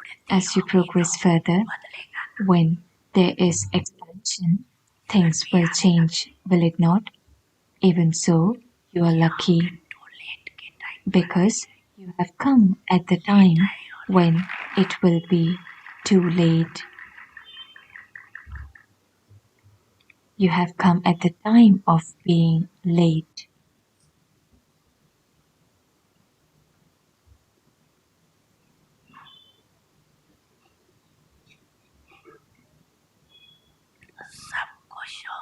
वृद्धि As you होगी progress तो further, बदलेगा ना, when there is expansion, things will change, will it not? Even so, you are lucky to late के time because you have come at the time when it will be too late. You have come at the time of being late. सब खुश हो,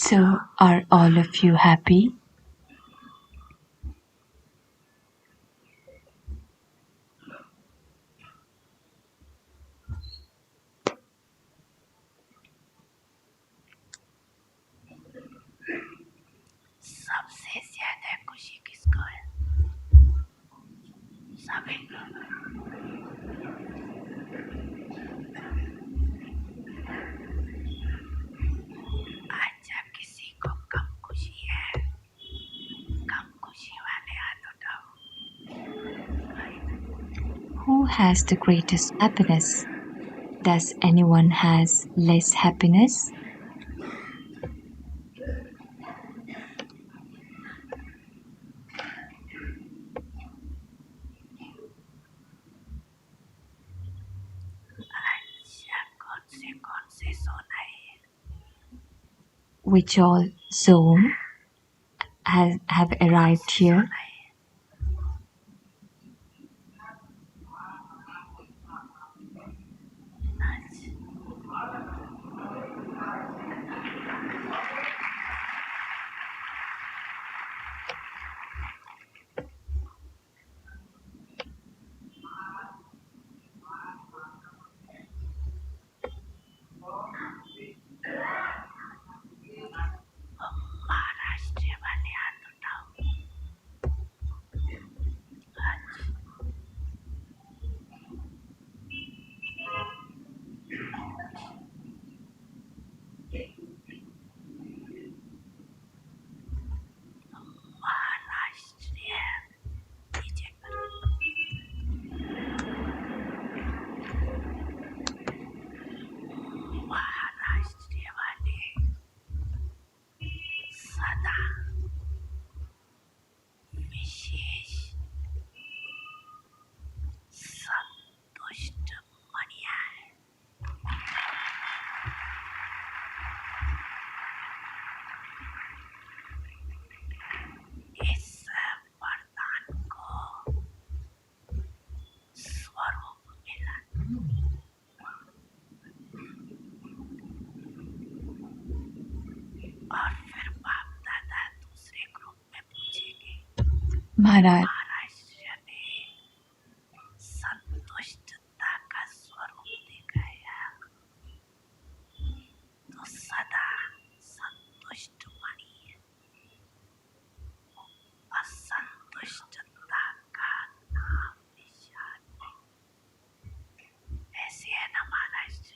So, are all of you happy? सबसे ज्यादा खुशी किसको है, सभी को, आज जब किसी को कम खुशी है, कम खुशी वाले हाथ उठाओ, Who has the greatest happiness? Does anyone has less happiness? अच्छा कौन से सोना है, Which all zone have arrived here? Maharaj Maharashtra ने संतुष्टता का स्वरूप दिखाया, तो सदा संतुष्ट बनिए। असंतुष्टता का नाम निशान ऐसे है ना महाराष्ट्र।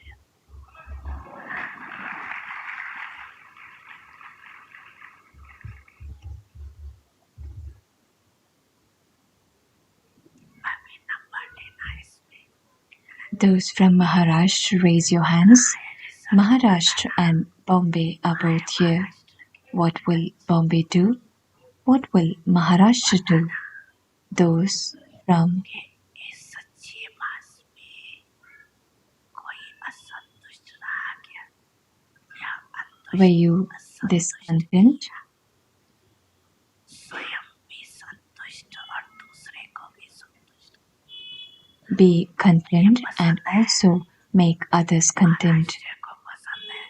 अभी नंबर लेना इसमें। Those from Maharashtra, raise your hands. Maharashtra and Bombay are both here. What will Bombay do? What will Maharashtra do? Those from इस सच्चे मास में कोई असंतुष्ट रहा क्या, या were you discontent? स्वयं भी संतुष्ट और दूसरे को भी संतुष्ट। Be content and also make others content. Maharashtra को पसंद है।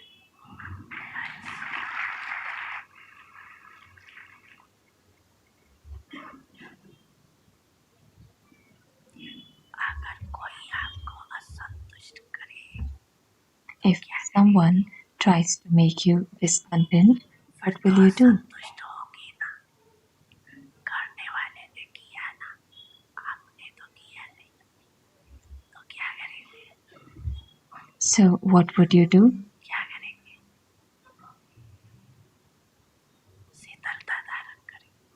अगर कोई आपको असंतुष्ट करे, If someone tries to make you discontent, what will you do? संतुष्ट होगी ना, करने वाले ने किया ना, आपने तो किया नहीं, तो क्या करेंगे? So what would you do? क्या करेंगे? शीतलता धारण करेंगे।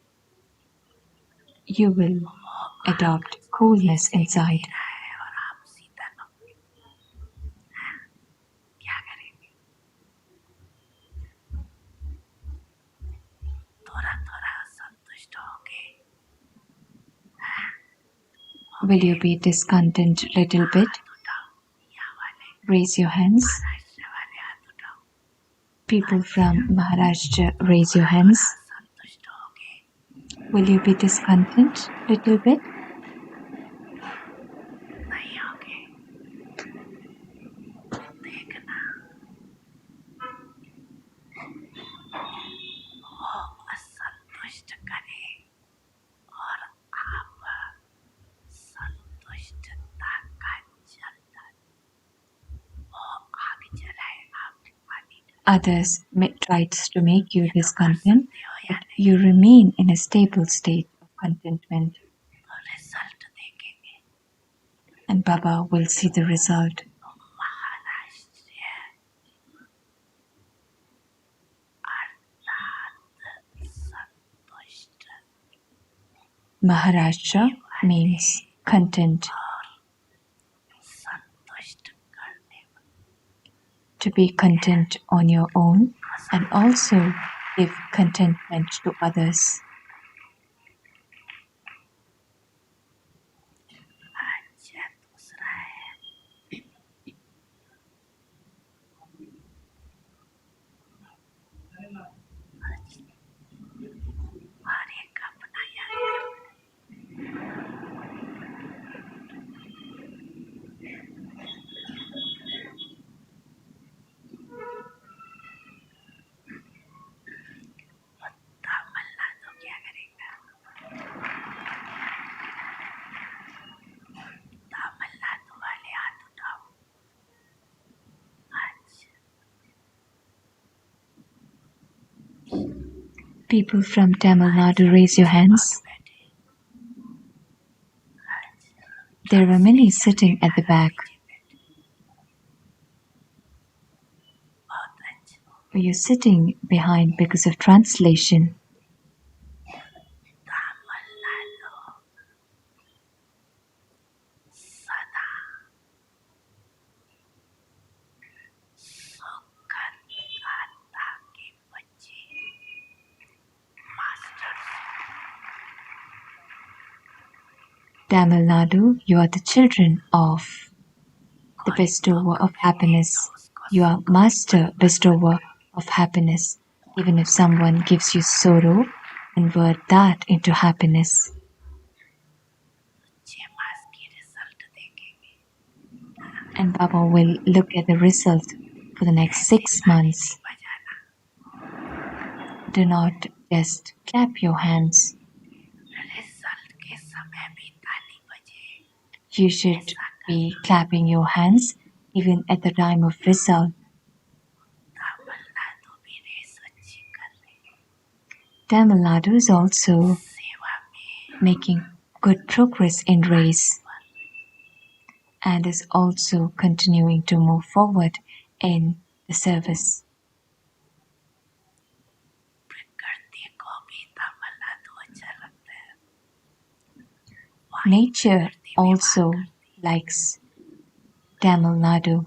You will adopt coolness inside. और आप शीतल होंगे, क्या करेंगे? थोड़ा थोड़ा संतुष्ट होंगे। Will you be discontent little bit? Raise your hands. Maharashtra वाले हाथ उठाओ। People from Maharashtra, raise your hands. संतुष्ट होंगे। Will you be discontent little bit? नहीं होंगे। देखना, वो असंतुष्ट करे और आप संतुष्टता का जलता, वो आग जलाए, आप पानी डालें। Others tries to make you discontent, but you remain in a stable state of contentment. तो रिजल्ट देखेंगे। And Baba will see the result. Maharashtra अर्थात संतुष्ट, Maharashtra means content. संतुष्ट करने To be content on your own and also give contentment to others. अच्छा दूसरा है, और एक अपना याद करना। तमिलनाडु क्या करेगा? तमिलनाडु वाले हाथ उठाओ। अच्छा, People from Tamil Nadu, raise your hands. बैठे। There were many sitting at the back. बहुत अच्छा। Were you sitting behind because of translation? Tamil Nadu सदा सुगंधता के बच्चे, masters. Tamil Nadu, you are the children of the bestower of happiness. You are master bestower of happiness. Even if someone gives you sorrow, convert that into happiness. And Baba will look at the result for the next 6 months. Do not just clap your hands. You should be clapping your hands even at the time of result. Tamil Nadu भी race अच्छी कर रही है Tamil Nadu is also सेवा में making good progress in race बढ़ रही and is also continuing to move forward in the service. प्रकृति को भी तमिलनाडु अच्छा लगता है Nature also likes Tamil Nadu.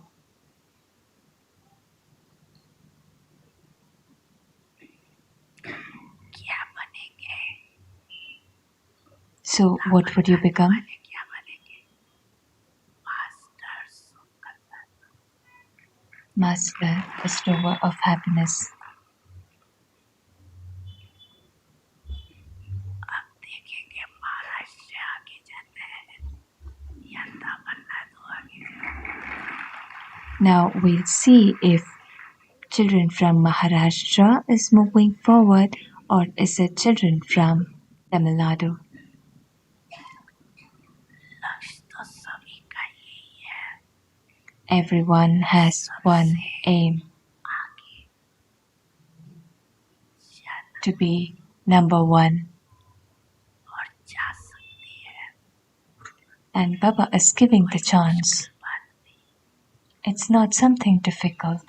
क्या बनेंगे So, what would you become? वाले क्या बनेंगे मास्टर सुकल Master, bestower of happiness. अब देखेंगे महाराष्ट्र आगे जाते हैं या तमिलनाडु आगे Now we'll see if children from Maharashtra is moving forward or is it children from Tamil Nadu. लक्ष्य तो सभी का यही है Everyone has one aim आगे जाना to be number one, और जा सकती है and Baba is giving the chance. बात नहीं It's not something difficult.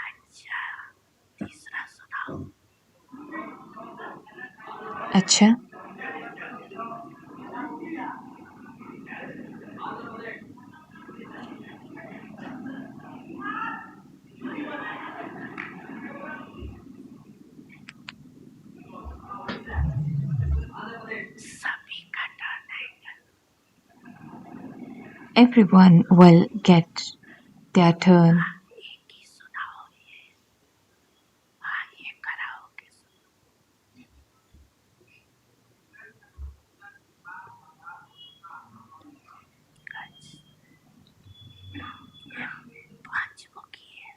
अच्छा तीसरा सुनाओ Acha, सभी का टर्न आएगा everyone will get their turn. एक ही सुनाओ ये हाँ ये कराओगे पांच मुखी है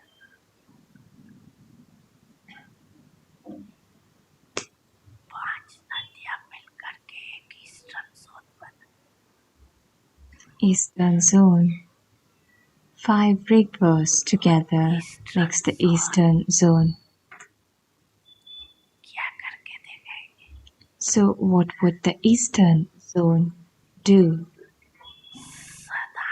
पांच नदियां मिलकर के एक ईस्टर्न जोन बना Eastern Zone. 5 rivers together makes the Eastern Zone. क्या करके दिखाएंगे So what would the Eastern Zone do? सदा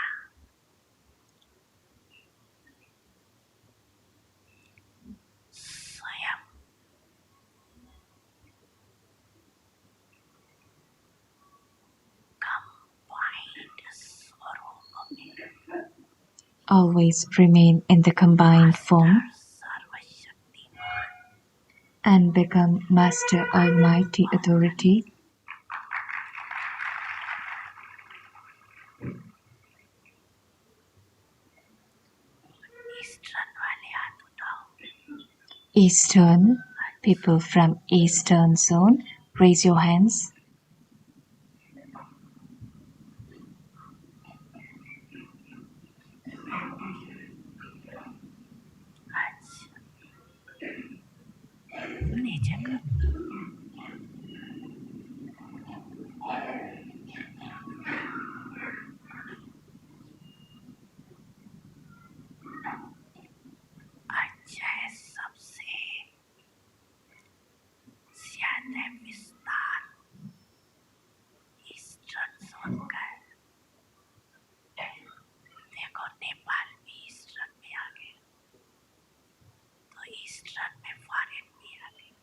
स्वयं कंबाइंड स्वरूप में Always remain in the combined form सर्वशक्तिमान and become Master Almighty Authority. Eastern वाले हाथ उठाओ Eastern, people from Eastern Zone, raise your hands. नीचे कर अच्छा है सबसे ज्यादा विस्तार ईस्टर्न जोन का है देखो नेपाल भी ईस्टर्न में आ गया तो ईस्टर्न में फॉरेन भी आ गया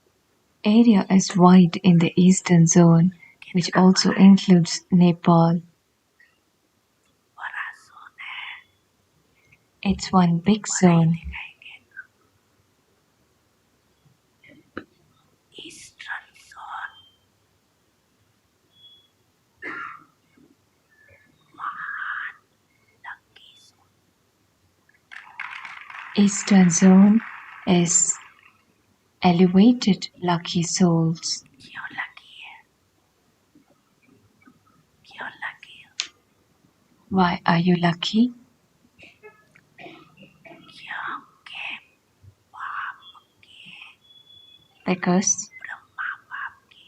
Area is wide in the Eastern Zone, which also includes Nepal. बड़ा जोन है It's one big बड़ा ही zone. दिखाएंगे ईस्टर्न जोन महान lucky zone Eastern Zone is elevated lucky souls. क्यों लकी है क्यों लकी है Why are you lucky? क्योंकि बाप के Because ब्रह्मा बाप की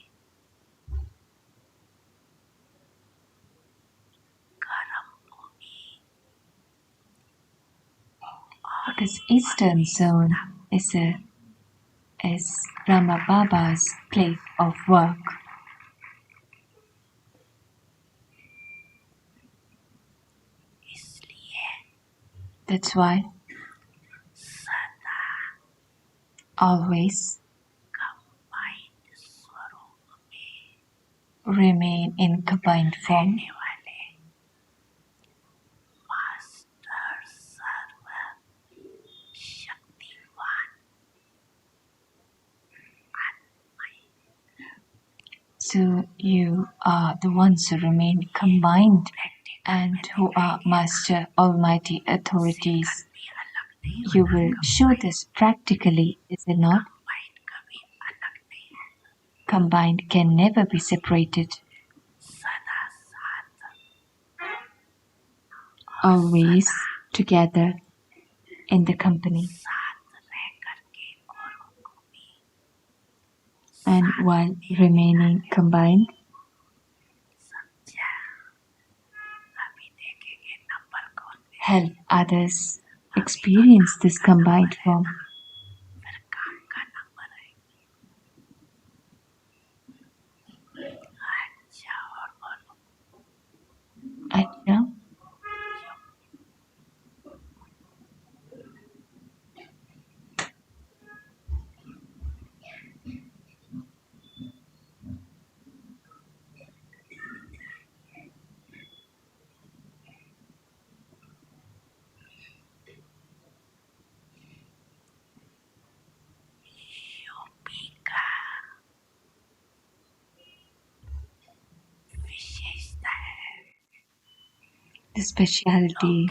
This eastern zone is Brahma Baba's place of work. That's why always remain in combined form. So you are the ones who remain combined and who are Master Almighty authorities. You will show this practically, is it not? Combined can never be separated. Always together in the company. And while remaining combined, help others experience this combined form. Acha. The specialty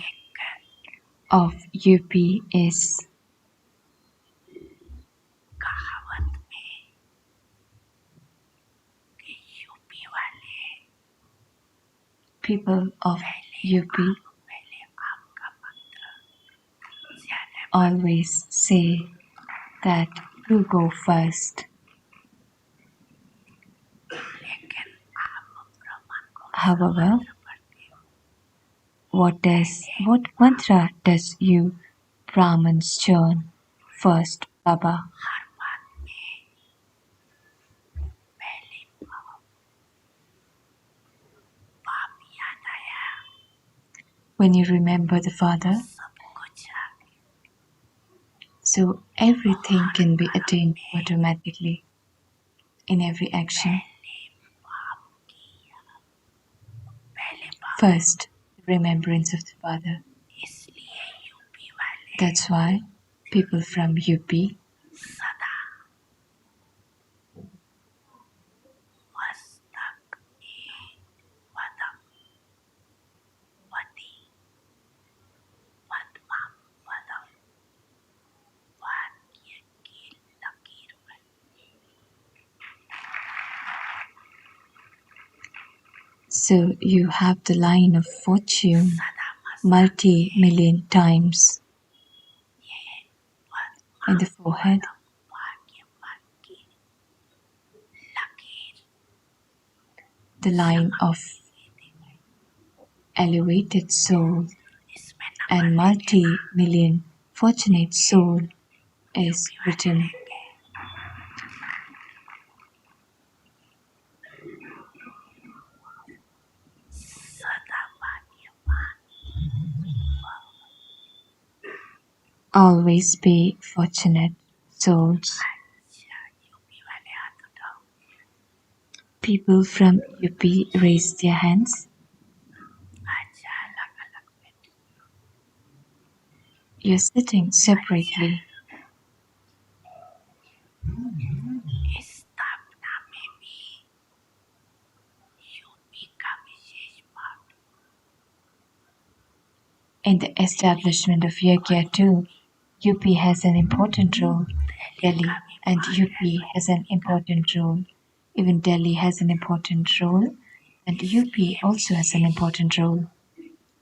of UP is people of UP always say that you go first. However, what mantra does you Brahmins churn first, Baba? When you remember the Father, so everything can be attained automatically in every action. First, remembrance of the Father. That's why people from UP so you have the line of fortune multi-million times in the forehead. The line of elevated soul and multi-million fortunate soul is written. Always be fortunate souls. People from UP raise their hands. You're sitting separately. In the establishment of Yagya too, UP has an important role. Delhi and UP has an important role. Even Delhi has an important role, and UP also has an important role.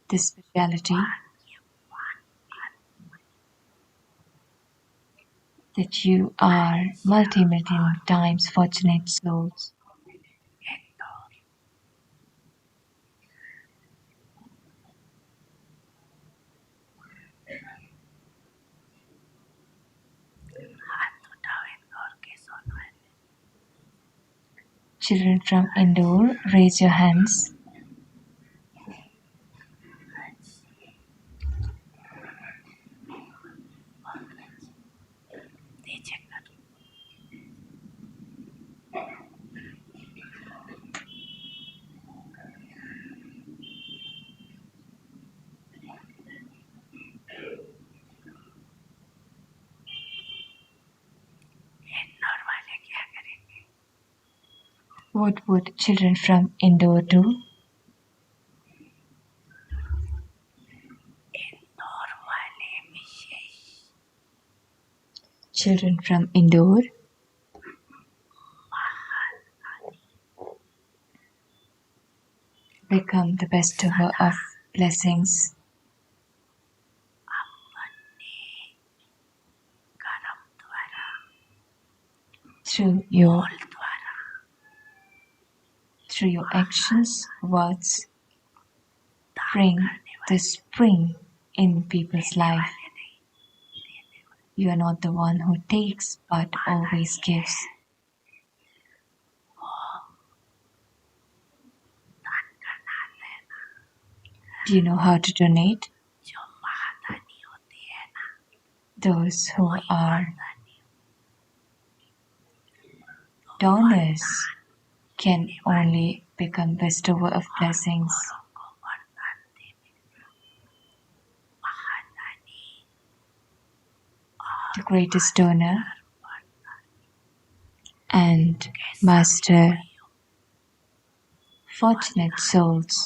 This speciality that you are multi-million times fortunate souls. Children from Indore, raise your hands. नीचे कर इंदौर वाले क्या करेंगे What would children from Indore do? Indore वाले विशेष Children from Indore become the bestower of blessings अपने कर्म द्वारा through your बोल द्वारा actions, words, bring the spring in people's life. वाले नहीं देने वाले You are not the one who takes, but always gives. दान करना आता है ना Do you know how to donate? जो महादानी होती है ना Those who are Mahadani donors can only become bestower of blessings. औरों को वरदान देने महादानी The greatest donor वरदान and master fortunate souls.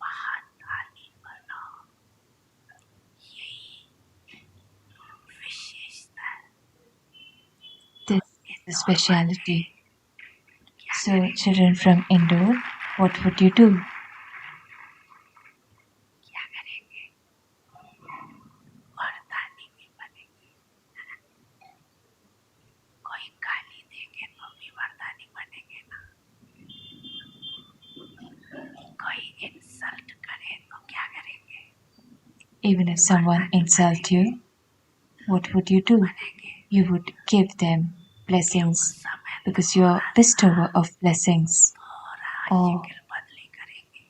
महादानी बनाओ यही विशेषता है This is the speciality. So, children from Indore, what would you do? क्या करेंगे वरदानी भी बनेंगे कोई गाली देंगे तो भी वरदानी बनेंगे ना कोई इंसल्ट करे तो क्या करेंगे Even if someone insults you, what would you do? बनेंगे You would give them blessings समय because you are bestower of blessings. थोड़ा Or शिकल बदली करेंगे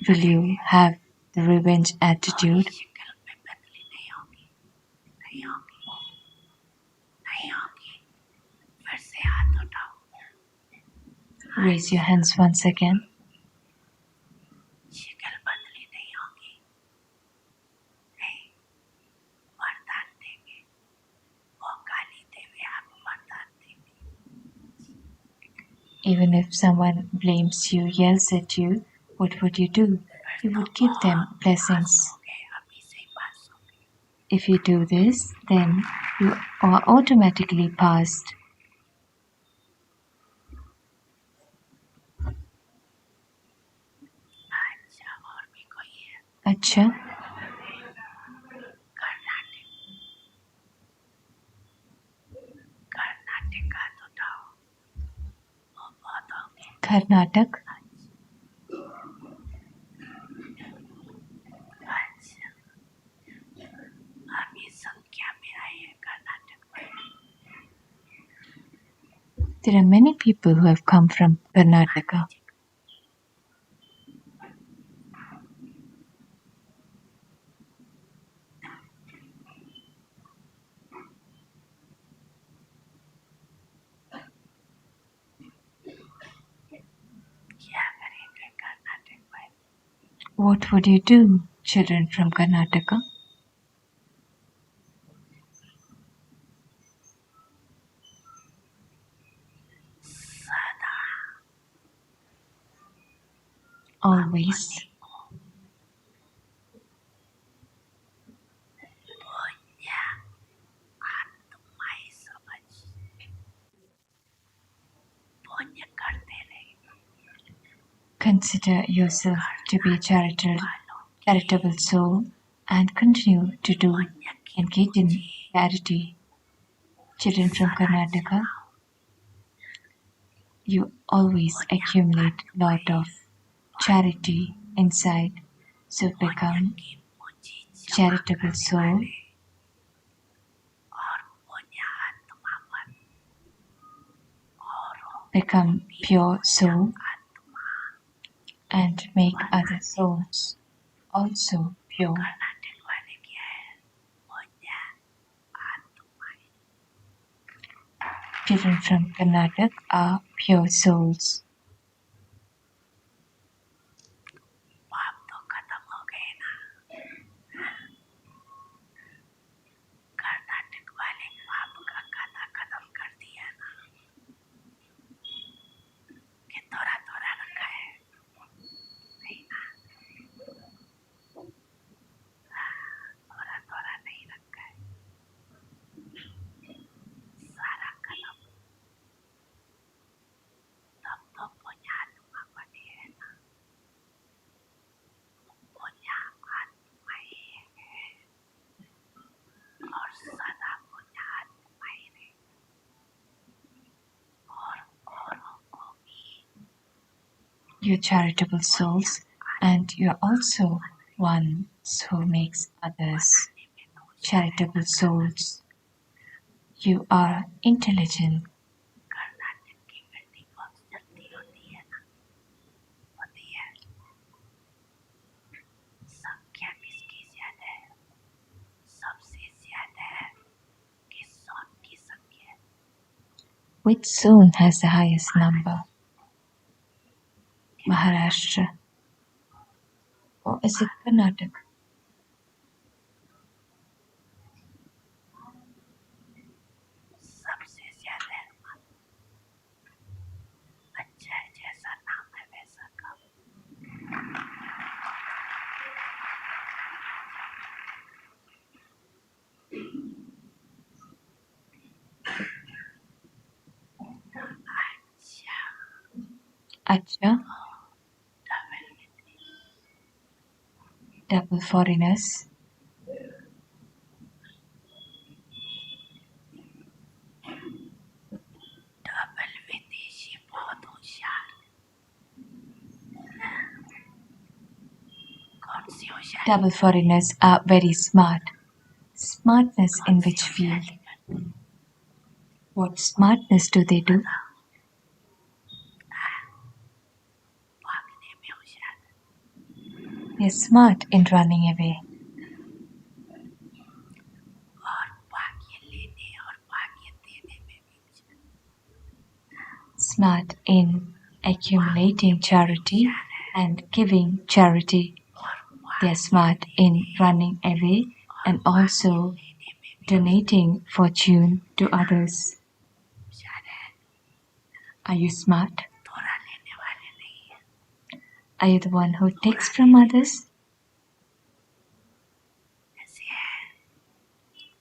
will you have the revenge attitude? शिकल पे बदली नहीं होगी नहीं होगी नहीं होगी फिर से हाथ उठाओ Raise your hands once again. शिकल बदली नहीं होगी नहीं वरदान देंगे वो गाली देवे आप वरदान देंगे Even if someone blames you, yells at you, what would you do? You would give them blessings. होगे अभी से ही पास होगे If you do this, then you are automatically passed. अच्छा और भी कोई है Acha, कर्नाटक कर्नाटक का तो उठाओ वो बहुत होगी Karnataka. अच्छा अभी संख्या में आए हैं कर्नाटक में There are many people who have come from Karnataka. क्या करेंगे कर्नाटक में What would you do, children from Karnataka? सदा Always पुण्य आत्माई समझ पुण्य करते रहे consider yourself to be a charitable soul and continue to engage in charity. Children from Karnataka, you always accumulate lot of charity inside, so become की पूंजी charitable soul और पुण्य आत्मा बन become pure soul and make other souls also pure. Karnataka वाले क्या है मोन्या आत्मा Children from Karnataka are pure souls. पाप तो खत्म हो गए ना कर्नाटक वाले पाप का खाता खत्म कर दिया ना कि थोड़ा थोड़ा रखा है नहीं ना थोड़ा थोड़ा नहीं रखा है सारा खत्म तब तो पुण्यात्मा बने है ना पुण्यात्मा ही है और सदा पुण्यात्मा ही रहे और औरों को भी You're charitable souls, and you're also ones who makes others charitable souls. You are intelligent. Karnataka की बिल्डिंग बहुत जल्दी होती है ना होती है संख्या किसकी ज्यादा है सबसे ज्यादा है किस जोन की संख्या है Which zone has the highest number? Maharashtra. Or is it Karnataka? सबसे ज्यादा अच्छा है जैसा नाम है वैसा काम Acha, double double foreigners. Double विदेशी बहुत होशियार कौन सी होशियार Double foreigners are very smart. Smartness in which field? What smartness do they do? भागने में होशियार They're smart in running away, और भाग्य लेने और भाग्य देने में भी होशियार smart in accumulating charity and giving charity. They're smart in running away and also donating fortune to others. होशियार है Are you smart? थोड़ा लेने वाले नहीं है Are you the one who takes from others? ऐसे है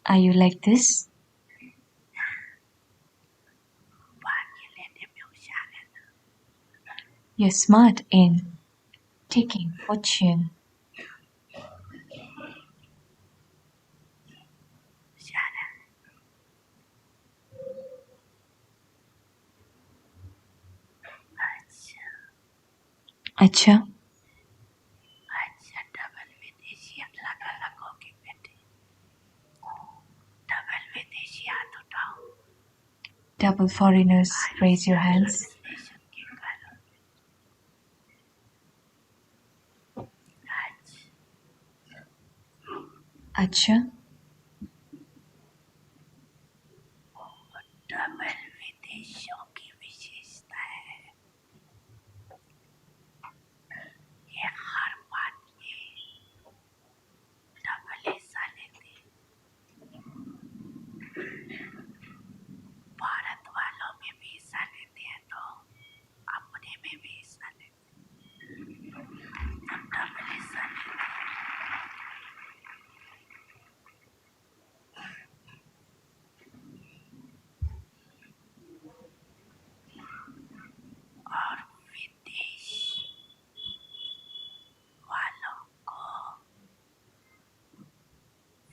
Are you like this? भाग्य लेने में होशियार है ना You're smart in taking fortune. होशियार है अच्छा Acha, अच्छा डबल विदेशी अलग अलग होके बैठे डबल विदेशी हाथ उठाओ double foreigners, raise your hands. Translation के कारण आज Acha, डबल विदेशियों की विशेषता है ये हर बात में डबल हिस्सा लेते भारत वालों में भी हिस्सा लेते हैं तो अपने में भी हिस्सा लेते तो डबल हिस्सा लेते और विदेश वालों को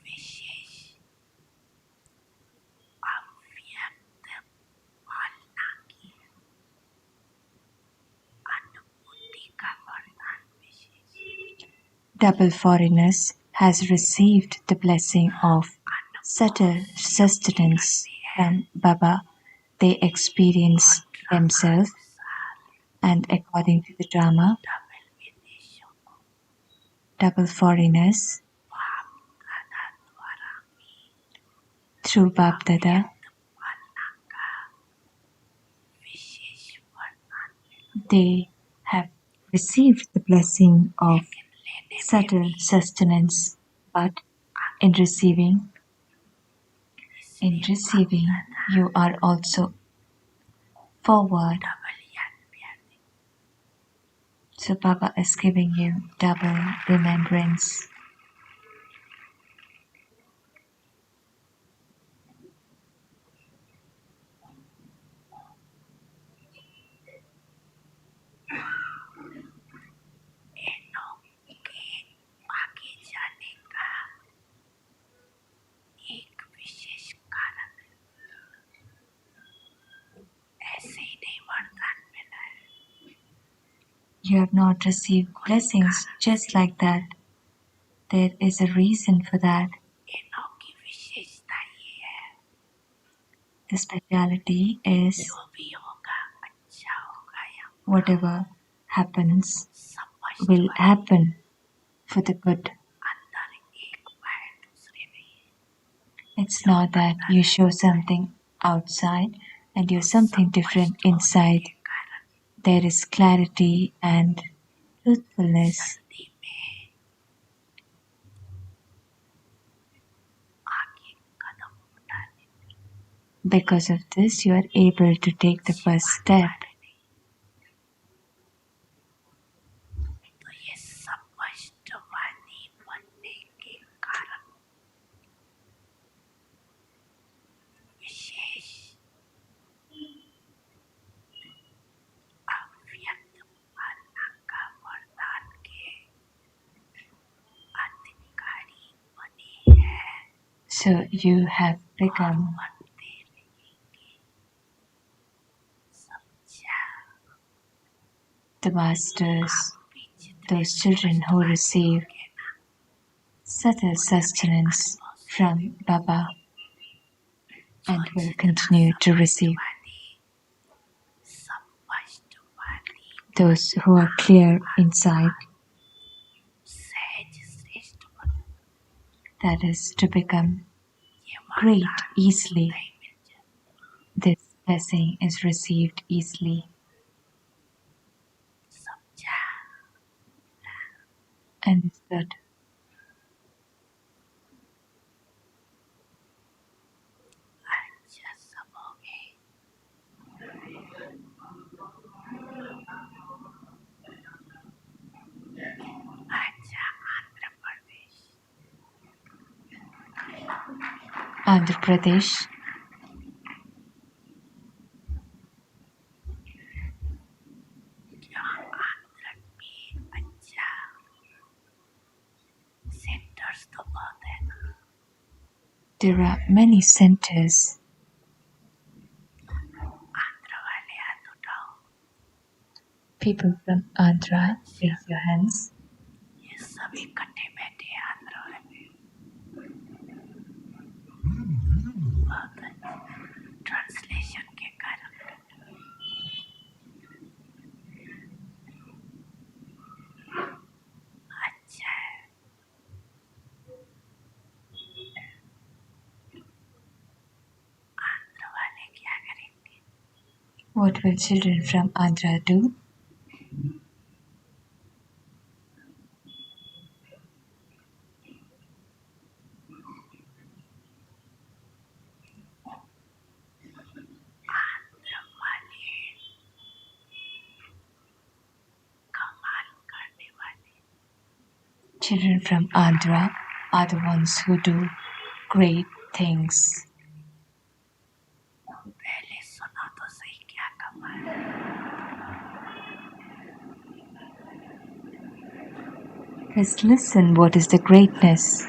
विशेष अव्यक्त पालना की अनुभूति का वरदान विशेष double foreigners has received the blessing of subtle sustenance from Baba. They experience themselves, and according to the drama, double foreigners through Bab Dada, they have received the blessing of subtle sustenance, but in receiving, you are also forward. So Baba is giving you double remembrance. You have not received blessings just like that. There is a reason for that. The speciality is whatever happens will happen for the good. It's not that you show something outside and you're something different inside. There is clarity and truthfulness. Because of this, you are able to take the first step. So you have become the masters, those children who receive subtle sustenance from Baba and will continue to receive. Those who are clear inside, that is to become great easily. This blessing is received easily. Understood. Andhra Pradesh, there are many centers. People from Andhra, raise your hands. What will children from Andhra do? Children from Andhra are the ones who do great things. Just listen, what is the greatness?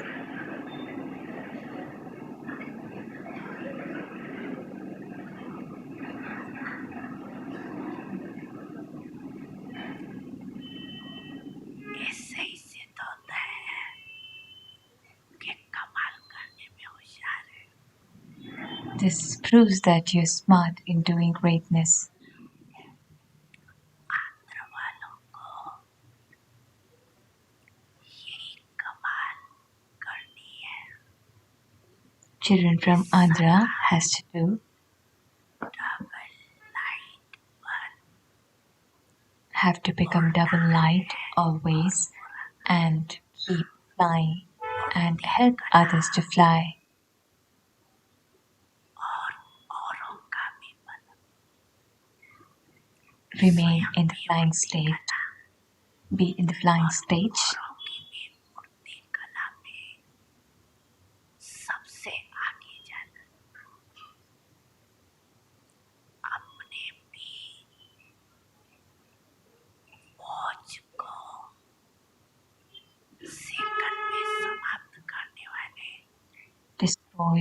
This proves that you're smart in doing greatness. children from Andhra has to do have to become double light always and keep flying and help others to fly. Remain in the flying state. Be in the flying stage. सबसे आगे जाना, अपने भी मौज को second में समाप्त करने वाले, destroy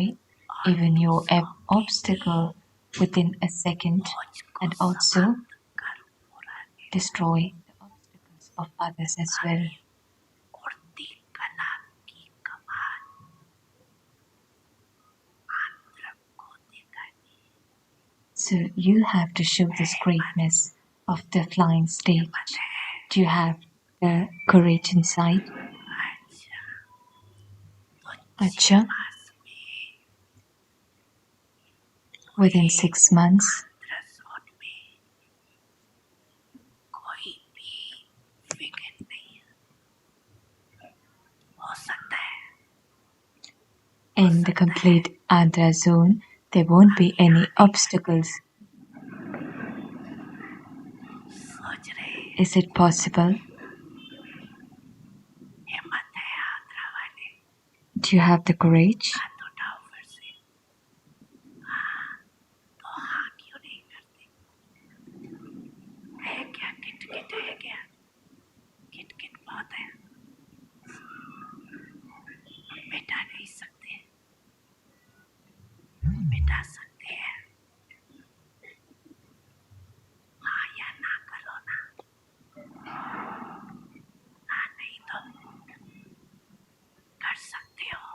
even your obstacle within a second and also destroy the obstacles of others as well. उड़ती कला की कमाल आंध्र को दिखानी, So you have to show this greatness of the flying stage. Do you have the courage inside? अच्छा, तो Acha, within 6 months, रसोट में कोई भी विघ्न नहीं हो सकता है, in the complete Andhra zone, there won't be any obstacles. सोच रहे Is it possible? हिम्मत है आंध्र वाले, Do you have the courage? हाथ उठाओ फिर से, हाँ तो हाँ क्यों नहीं करते, है क्या किटकिट, है क्या किटकिट बहुत है, मिटा नहीं सकते, मिटा सकते हैं, हाँ या ना करो ना, हाँ नहीं तो कर सकते हो,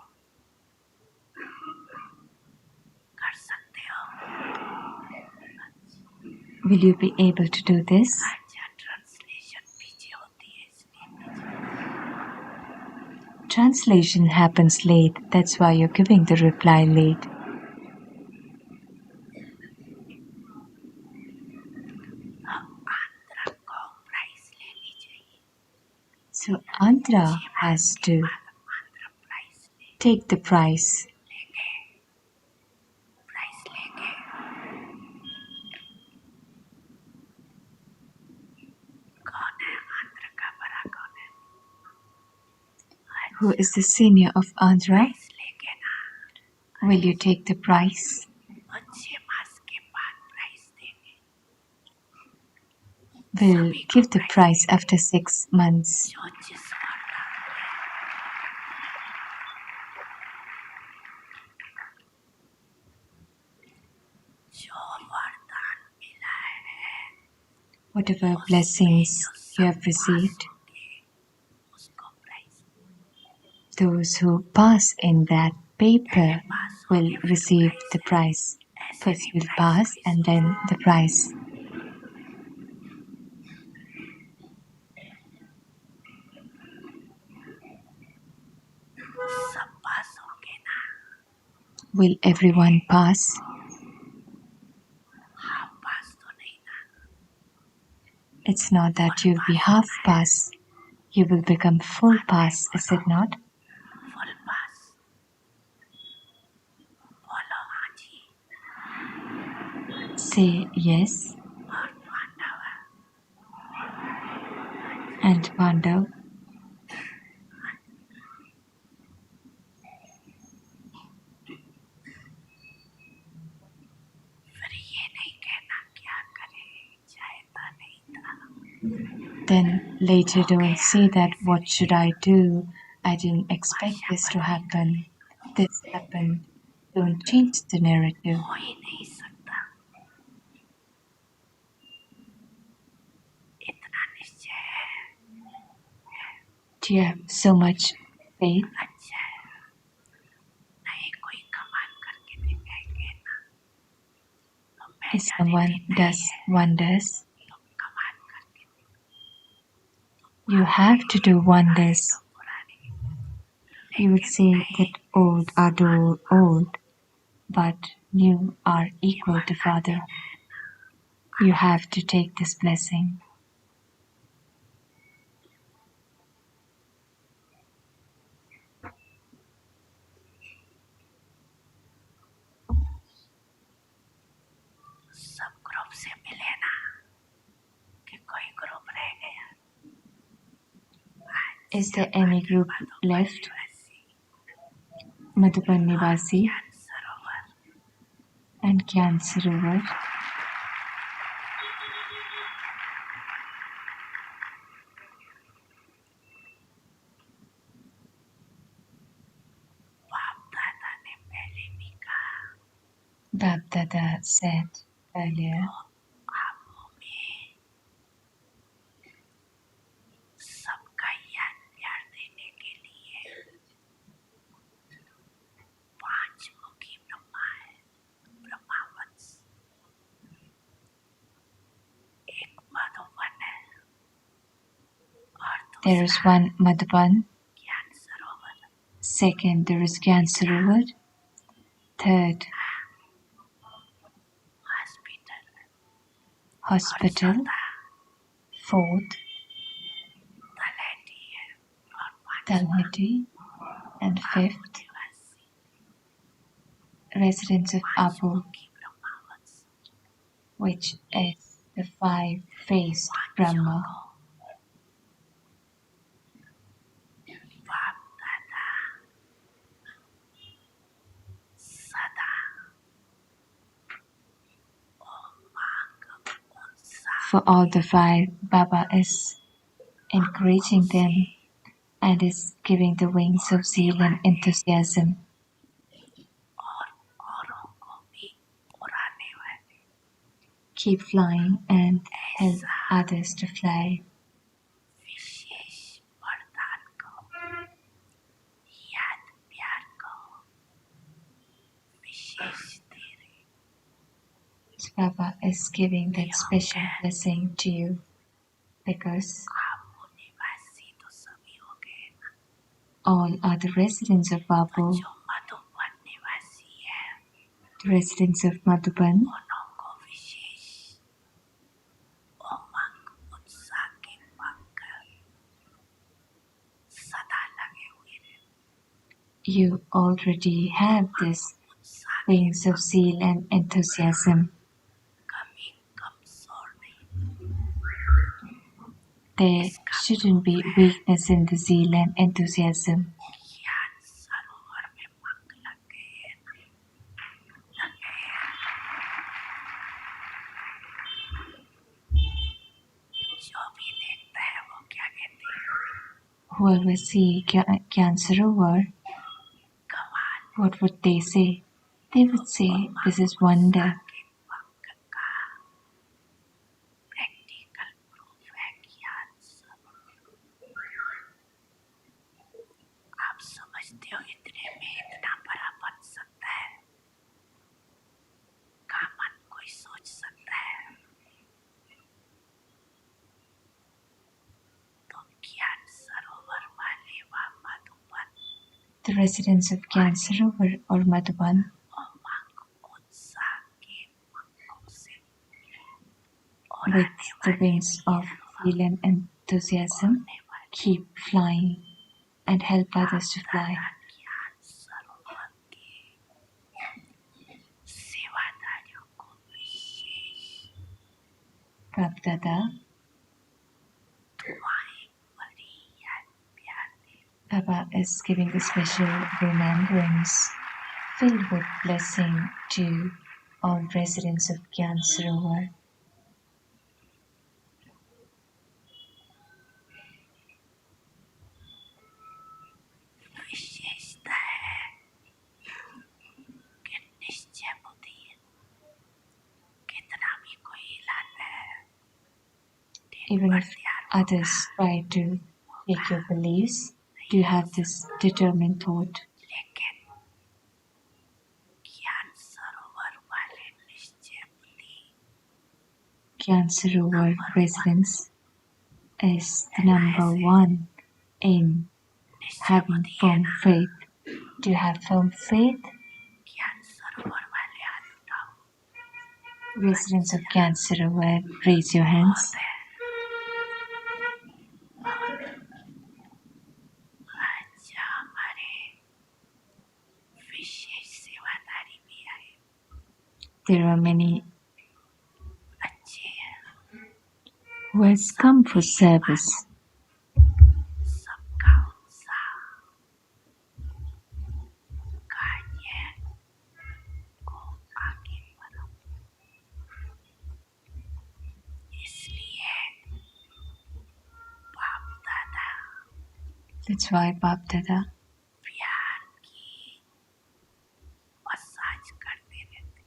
कर सकते हो, Will you be able to do this? अच्छा ट्रांसलेशन पीछे होती है इसलिए Translation happens late, that's why you're giving the reply late. Andhra को प्राइस लेनी चाहिए, So Andhra has to Andhra price take the prize. लेंगे, प्राइस लेंगे, कौन है आंध्र का बड़ा कौन है, Who is the senior of Andhra? Price लेंगे ना, Will you take the prize? और 6 मास के बाद प्राइस देंगे, Will give the prize after 6 months. जो जिस वरदान जो वरदान मिला है, Whatever blessings you have received, उसको price, those who pass in that paper will receive the prize. First you'll pass and then the prize. सब पास होंगे ना, Will everyone pass? Half past तो नहीं ना, It's not that you'll be half pass. You will become full pass, is it not? Full pass, बोलो हाँ जी, Say yes. और Pandav And Pandav, फिर ये नहीं कहना क्या करे, चाहता नहीं था, then later don't say that what should I do? I didn't expect this to happen. This happened. Don't change the narrative. हो ही नहीं सकता, इतना निश्चय है, Do you have so much faith? अच्छा है, नहीं कोई कमाल करके दिखाएंगे ना, तो मैं If someone does wonders, तो कमाल करके you have to do wonders. पुरानी, You would say that old are old, but you are equal to Father. You have to take this blessing. सब ग्रुप से मिले ना कि कोई ग्रुप रह गया. Is there any group left? Madhuban Nivasi and Gyan Sarovar. Bab Dada said earlier, सबका याद प्यार देने के लिए 5 मुखी ब्रह्मा है, ब्रह्मावंश. एक मधुबन है और there is one Madhuban. ज्ञान सरोवर. Second, there is Gyan Sarovar. Third, hospital. Fourth, Talheti. And fifth, residence of Abu, which is the 5-faced Brahma. For all the 5, Baba is encouraging them and is giving the wings of zeal and enthusiasm. Keep flying and help others to fly. So Baba is giving that special blessing to you because all are the residents of Babu, the residents of Madhuban. You already have this wings of zeal and enthusiasm. There shouldn't be weakness in the zeal and enthusiasm. Whoever see Gyan Sarovar, what would they say? They would say, this is wonder. The residents of Gyan Sarovar or Madhuban with the wings of zeal and enthusiasm keep flying and help others to fly. Bab Dada, Baba is giving the special remembrance filled with blessing to all residents of Gyan Sarovar. Even if others try to take your beliefs, do you have this determined thought? Gyan Sarovar residence is the number 1 in having firm faith. Do you have firm faith और वाले हाथ उठाओ। Residents of Cancer Aware, raise your hands. बहुत है। अच्छा, हमारे विशेष सेवादारी भी आए। There are many अच्छे हैं। who has come for service. सबका उत्साह कार्य को आगे बढ़ाओ। इसलिए बाप दादा That's why Bap Dada प्यार की मसाज करते रहते।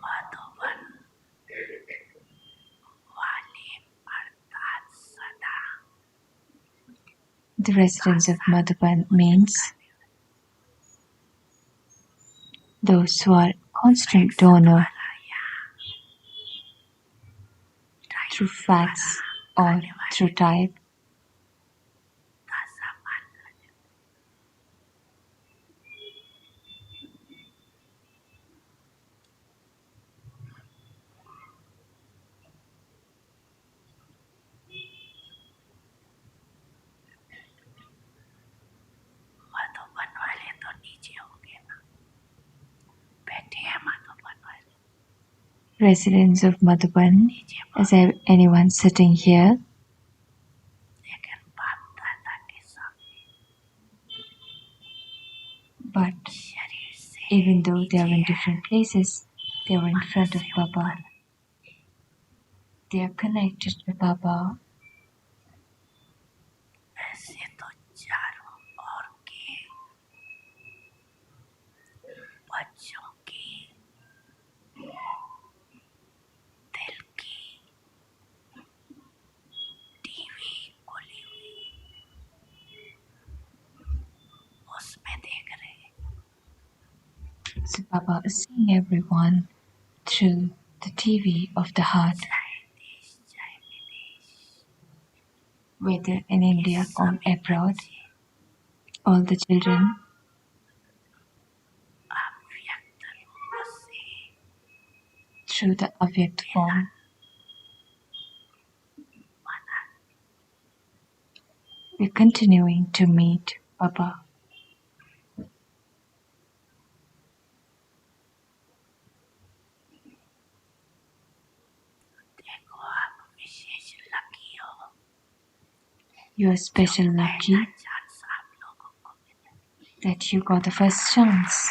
मधुबन वाले अर्थात सदा The residents of Madhuban means those who are constant donor through fax or through type. ताजा मान रहे। मधुबन वाले तो नीचे होंगे ना, बैठे हैं मधुबन वाले। Residents of Madhuban, is there anyone sitting here? लेकिन बाप दादा के सामने But शरीर से even though they are in नीचे different places, they are in front of से Baba. ऊपर। They are connected to Baba. ऐसे तो चारों ओर के बच्चों की दिल की टीवी खुली हुई, उसमें देख रहे। So Baba is seeing everyone through the TV of the heart, चाहे देश चाहे विदेश, whether in India or सभी abroad. बच्चे All the children अव्यक्त रूप से through the Avyakt form. मना। We're continuing to meet Baba. देखो आप विशेष लकी हो। You are special lucky पहला चांस आप लोगों को मिला। that you got the first chance.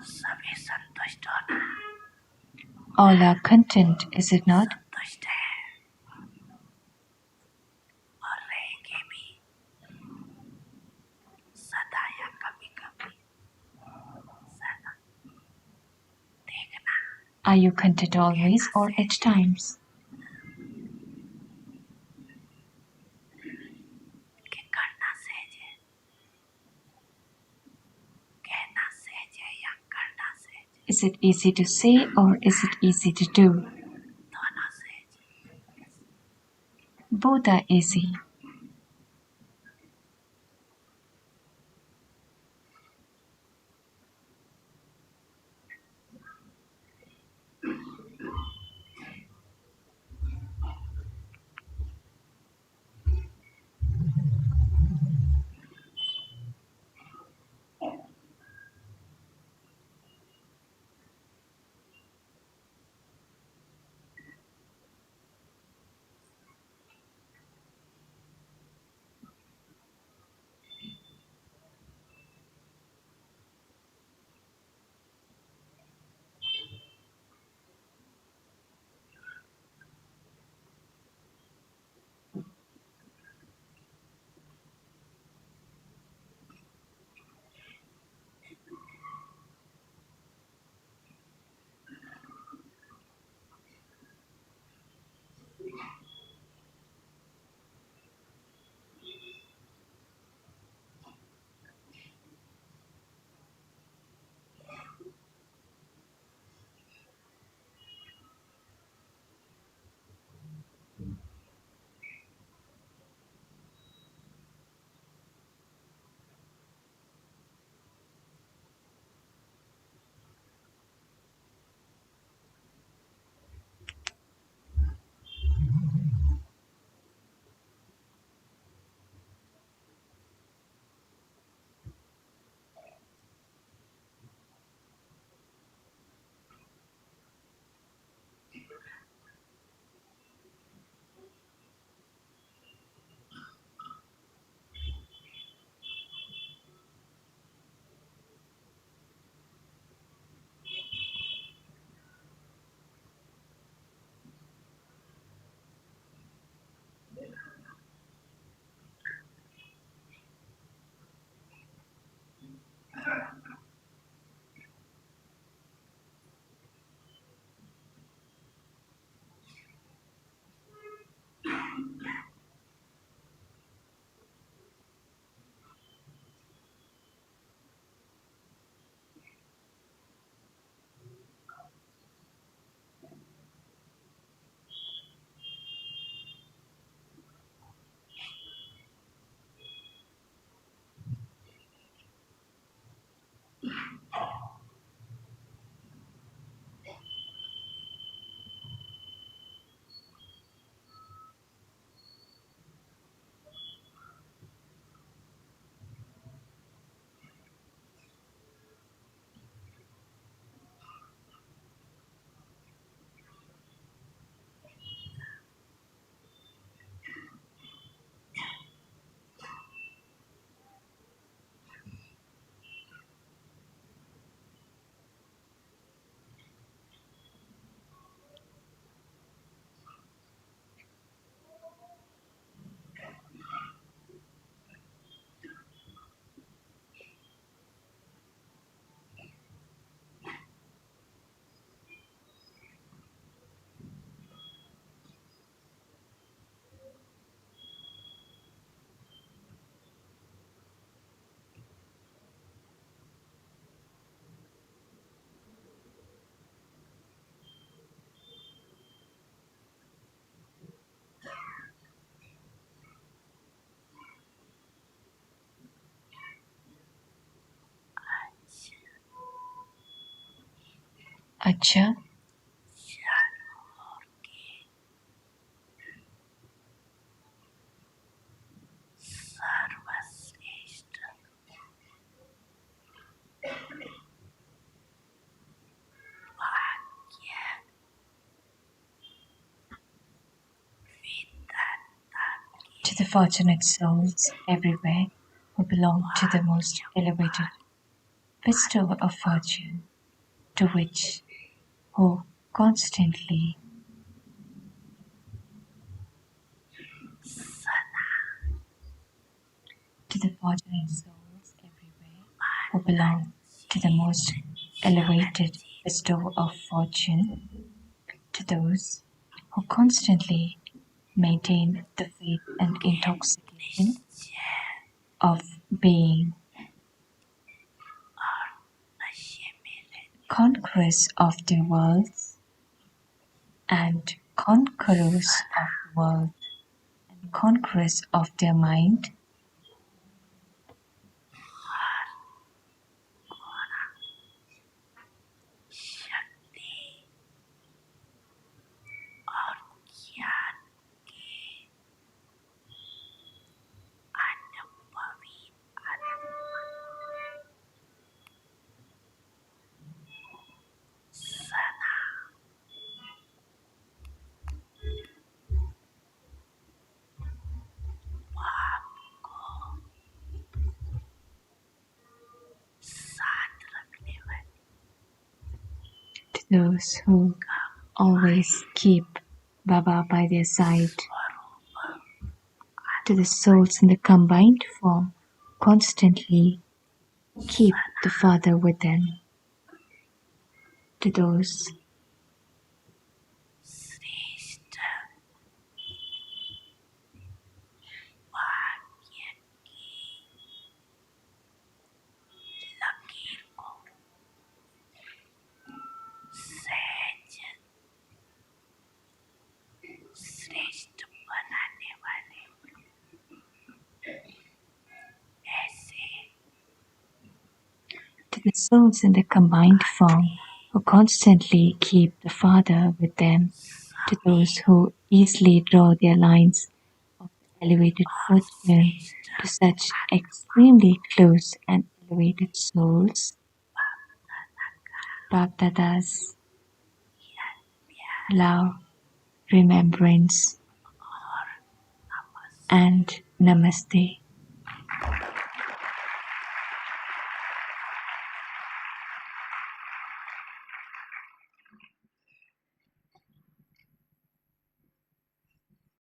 सभी संतुष्ट होना। All are content, is it not? संतुष्ट है और रहेंगे भी सदा या कभी कभी सदा। देखना Are you content always or at times? कि करना सहज है, कहना सहज है या करना सहज है, Is it easy to say or is it easy to do? दोनों सहज है। Both are easy. अच्छा, जानवरों के सर्वश्रेष्ठ भाग्य विधाता to the fortunate souls everywhere who belong to the most elevated bestower of fortune, to which who constantly to the fortunate souls everywhere who belong to the most elevated bestower of fortune, to those who constantly maintain the faith and intoxication of being नशे में रहते conquerors of the worlds and conquerors of the world and conquerors of their mind, शक्ति और ज्ञान के अनुभवी आत्मा सदा आपको साथ रखने वाले to those who always keep Baba by their side, to the souls in the combined form, constantly keep the Father with them, to those श्रेष्ठ भाग्य की लकीर को सहज श्रेष्ठ बनाने वाले ऐसे to the souls in the combined form who constantly keep the Father with them, to those who easily draw their lines of elevated fortune to such extremely close and elevated souls, Baptada's love, remembrance, और नमस्ते and Namaste.